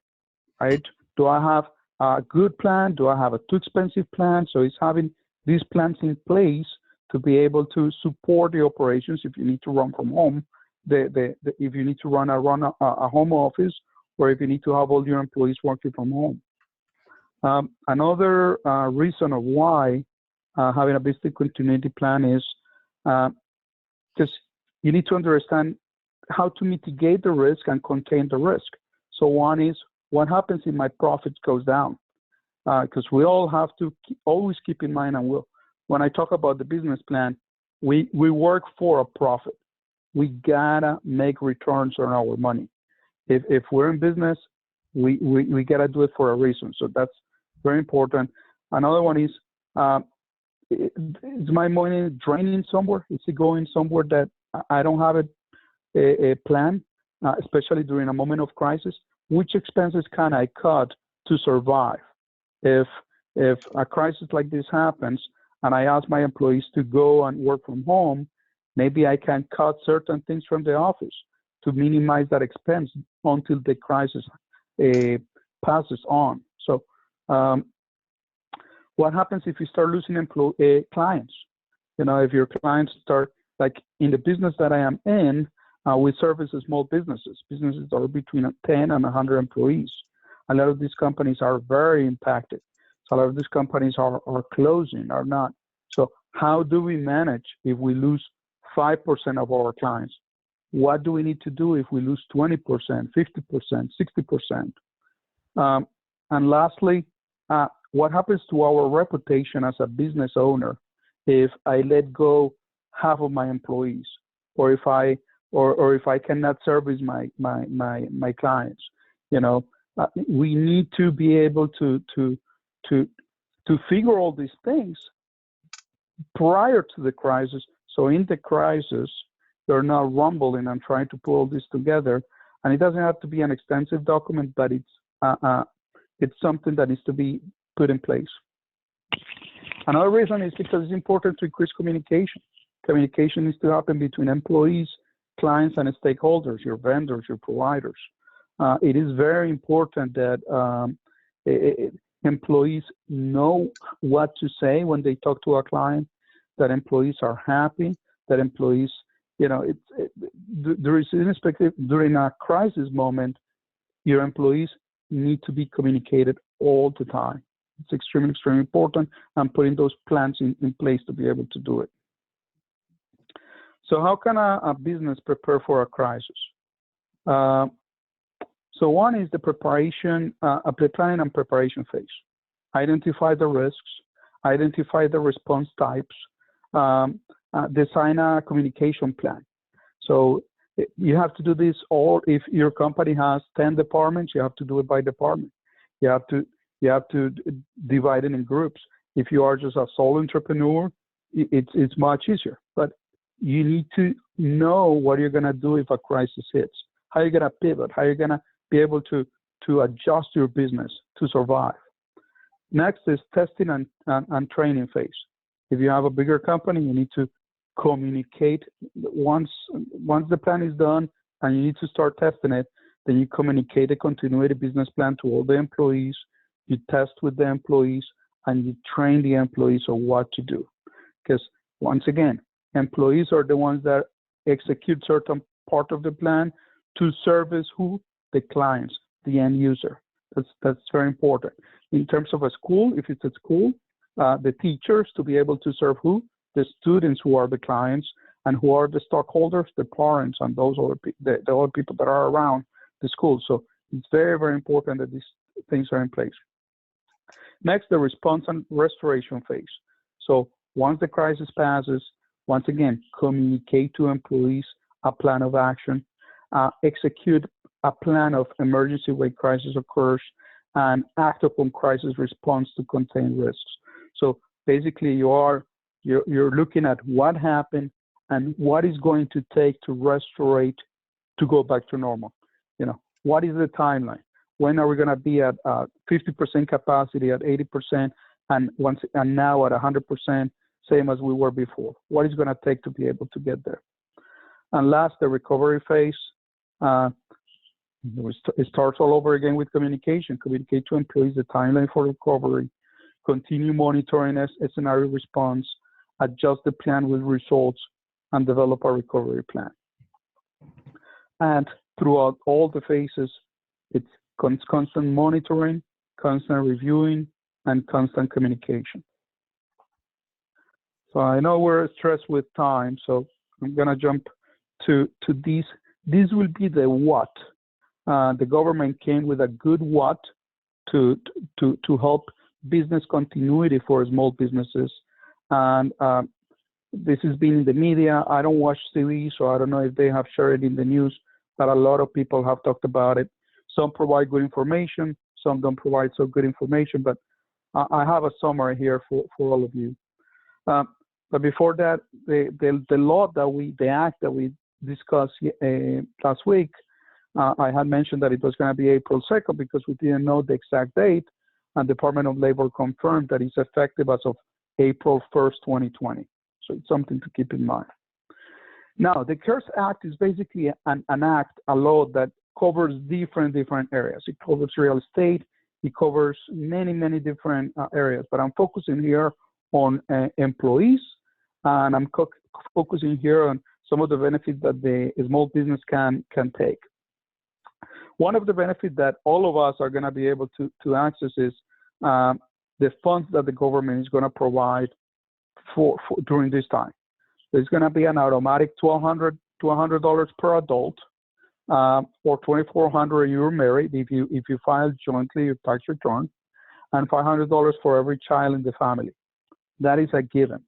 right? Do I have a good plan? Do I have a too expensive plan? So it's having these plans in place to be able to support the operations if you need to run from home, if you need to run a home office, or if you need to have all your employees working from home. Another reason of why having a business continuity plan is because you need to understand how to mitigate the risk and contain the risk. So one is, what happens if my profits goes down? Because we all have to always keep in mind, and when I talk about the business plan, we work for a profit. We gotta make returns on our money. If we're in business, we gotta do it for a reason. So that's very important. Another one is, is my money draining somewhere? Is it going somewhere that I don't have a plan, especially during a moment of crisis? Which expenses can I cut to survive? If a crisis like this happens and I ask my employees to go and work from home, maybe I can cut certain things from the office to minimize that expense until the crisis passes on. So what happens if you start losing clients? If your clients start, like in the business that I am in, we service small businesses that are between 10 and 100 employees. A lot of these companies are very impacted. So a lot of these companies are closing, are not. So how do we manage if we lose 5% of our clients? What do we need to do if we lose 20%, 50%, 60%? And lastly, what happens to our reputation as a business owner if I let go half of my employees, or if I cannot service my clients? We need to be able to figure all these things prior to the crisis. So in the crisis, they're not rumbling and trying to pull all this together. And it doesn't have to be an extensive document, but it's something that needs to be put in place. Another reason is because it's important to increase communication. Communication needs to happen between employees, clients, and stakeholders, your vendors, your providers. It is very important that employees know what to say when they talk to a client, that employees are happy, that employees, there is during a crisis moment, your employees need to be communicated all the time. It's extremely, extremely important, and putting those plans in place to be able to do it. So how can a business prepare for a crisis? So one is the preparation, a planning and preparation phase. Identify the risks, identify the response types, design a communication plan. So you have to do this all. If your company has 10 departments, you have to do it by department. You have to divide it in groups. If you are just a sole entrepreneur, it's much easier. But you need to know what you're gonna do if a crisis hits. How you're gonna pivot. How you're gonna be able to adjust your business to survive. Next is testing and training phase. If you have a bigger company, you need to communicate. Once the plan is done and you need to start testing it, then you communicate a continuity business plan to all the employees, you test with the employees, and you train the employees on what to do. Because once again, employees are the ones that execute certain part of the plan to service who? The clients, the end user. That's very important. In terms of a school, if it's a school, the teachers to be able to serve who? The students who are the clients, and who are the stockholders, the parents, and those other the other people that are around the school. So it's very, very important that these things are in place. Next, the response and restoration phase. So once the crisis passes, once again, communicate to employees a plan of action, execute a plan of emergency when crisis occurs, and act upon crisis response to contain risks. So basically, you're looking at what happened and what is going to take to restore it to go back to normal. You know, what is the timeline? When are we going to be at 50% capacity, at 80%, and now at 100%, same as we were before? What is going to take to be able to get there? And last, the recovery phase. It starts all over again with communication. Communicate to employees the timeline for recovery. Continue monitoring a scenario response. Adjust the plan with results, and develop a recovery plan. And throughout all the phases, it's constant monitoring, constant reviewing, and constant communication. So I know we're stressed with time, so I'm gonna jump to these. This will be the what. The government came with a good what to help business continuity for small businesses. And this has been in the media. I don't watch TV, so I don't know if they have shared it in the news, but a lot of people have talked about it. Some provide good information, some don't provide so good information, but I have a summary here for all of you. But before that, the act that we discussed last week, I had mentioned that it was going to be April 2nd because we didn't know the exact date, and Department of Labor confirmed that it's effective as of April 1st, 2020. So it's something to keep in mind. Now, the CARES Act is basically an act, a law that covers different areas. It covers real estate. It covers many different areas. But I'm focusing here on employees, and I'm focusing here on some of the benefits that the small business can take. One of the benefits that all of us are going to be able to access is the funds that the government is going to provide for during this time. There's going to be an automatic $1,200 per adult, or $2,400 if you're married if you file jointly your tax return, and $500 for every child in the family. That is a given.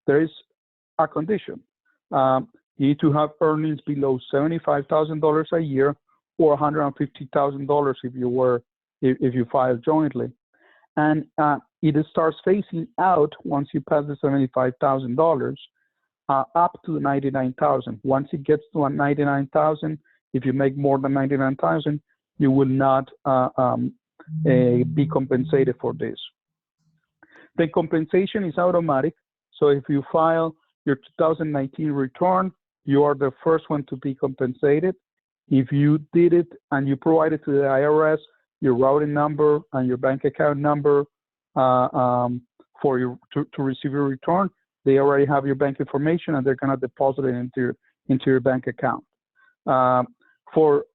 There is a condition. You need to have earnings below $75,000 a year, or $150,000 if you file jointly, and it starts phasing out once you pass the $75,000 up to $99,000. Once it gets to $99,000, if you make more than $99,000, you will not be compensated for this. The compensation is automatic, so if you file your 2019 return, you are the first one to be compensated. If you did it and you provided to the IRS your routing number and your bank account number for you to receive your return, they already have your bank information and they're going to deposit it into your bank account. For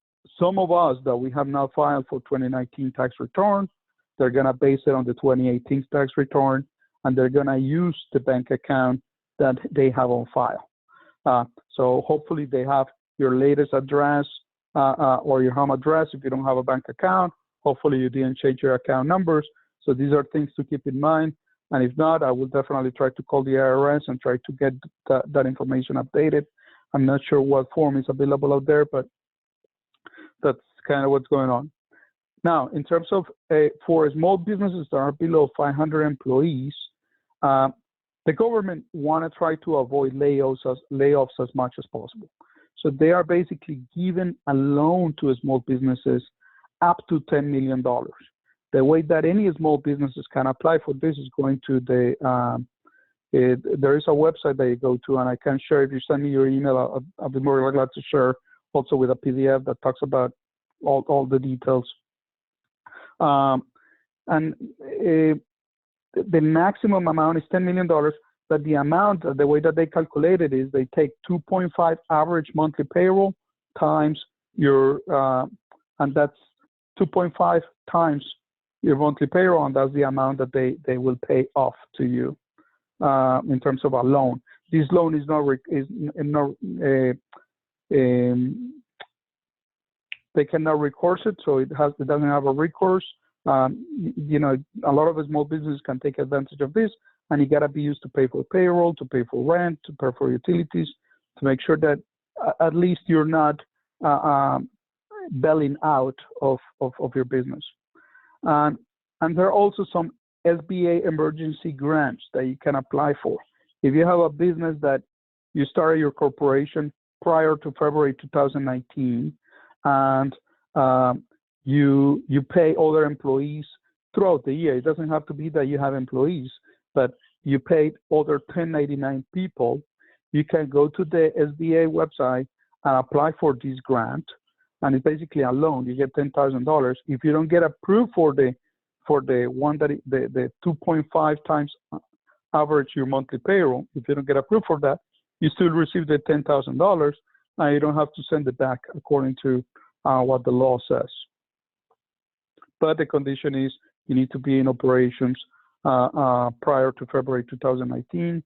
some of us that we have now filed for 2019 tax return, they're going to base it on the 2018 tax return, and they're going to use the bank account that they have on file. So hopefully they have your latest address or your home address. If you don't have a bank account, hopefully you didn't change your account numbers. So these are things to keep in mind. And if not, I will definitely try to call the IRS and try to get that information updated. I'm not sure what form is available out there, but that's kind of what's going on. Now, in terms of for small businesses that are below 500 employees, the government want to try to avoid layoffs as much as possible. So they are basically giving a loan to small businesses up to $10 million. The way that any small businesses can apply for this is going to there is a website that you go to, and I can share. If you send me your email, I'll be more than glad to share also with a PDF that talks about all the details. And the maximum amount is $10 million, but the amount, the way that they calculate it is they take 2.5 average monthly payroll times your, and that's 2.5 times your monthly payroll, and that's the amount that they will pay off to you in terms of a loan. This loan is not, they cannot recourse it, so it doesn't have a recourse. You know, a lot of the small businesses can take advantage of this, and it gotta be used to pay for payroll, to pay for rent, to pay for utilities, to make sure that at least you're not bailing out of your business. And there are also some SBA emergency grants that you can apply for. If you have a business that you started your corporation prior to February 2019, and you pay other employees throughout the year. It doesn't have to be that you have employees, but you paid other 1099 people. You can go to the SBA website and apply for this grant, and it's basically a loan. You get $10,000. If you don't get approved for the one that the 2.5 times average your monthly payroll, if you don't get approved for that, you still receive the $10,000, and you don't have to send it back according to what the law says. But the condition is you need to be in operations prior to February 2019.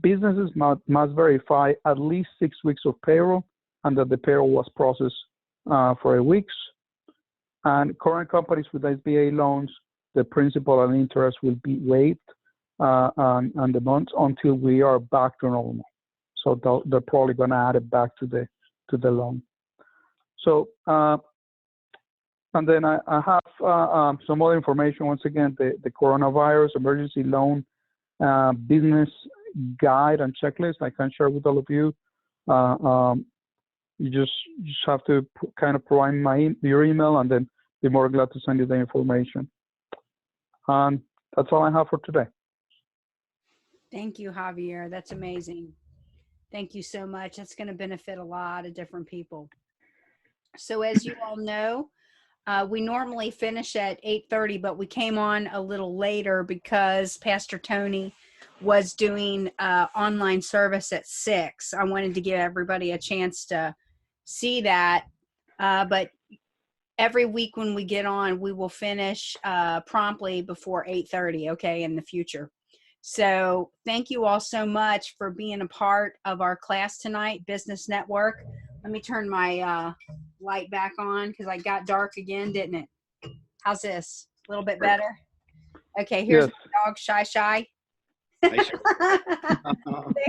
Businesses must verify at least 6 weeks of payroll and that the payroll was processed for 8 weeks. And current companies with SBA loans, the principal and interest will be waived on the months until we are back to normal. So they're probably going to add it back to the loan. So, and then I have some other information. Once again, the coronavirus emergency loan business guide and checklist I can share with all of you. You just have to kind of provide your email, and then be more glad to send you the information. And that's all I have for today. Thank you, Javier. That's amazing. Thank you so much. That's going to benefit a lot of different people. So as you all know, we normally finish at 8:30, but we came on a little later because Pastor Tony was doing online service at 6. I wanted to give everybody a chance to see that. But every week when we get on, we will finish promptly before 8:30, okay, in the future. So thank you all so much for being a part of our class tonight, Business Network. Let me turn my light back on because I got dark again, didn't it? How's this? A little bit better? Okay, here's my dog, Shy. Say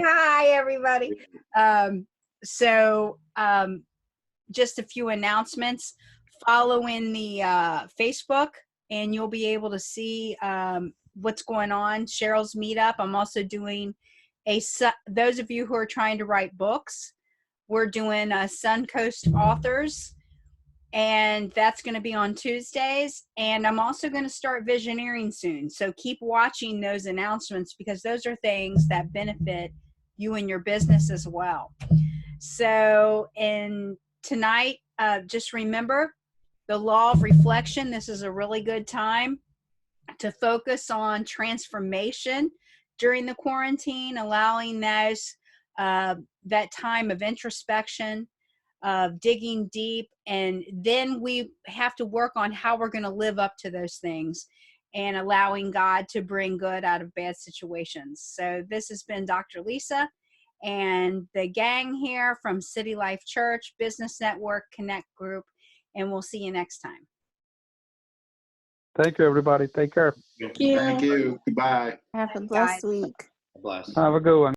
hi, everybody. Just a few announcements. Follow in the Facebook, and you'll be able to see what's going on. Cheryl's Meetup. I'm also doing those of you who are trying to write books, we're doing Suncoast Authors, and that's going to be on Tuesdays. And I'm also going to start Visioneering soon. So keep watching those announcements because those are things that benefit you and your business as well. So tonight, just remember the law of reflection. This is a really good time to focus on transformation during the quarantine, allowing that time of introspection, of digging deep, and then we have to work on how we're going to live up to those things and allowing God to bring good out of bad situations. So this has been Dr. Lisa and the gang here from City Life Church, Business Network, Connect Group, and we'll see you next time. Thank you, everybody. Take care. Thank you. Thank you. Goodbye. Have a Thanks, blessed guys. week. Bless. Have a good one.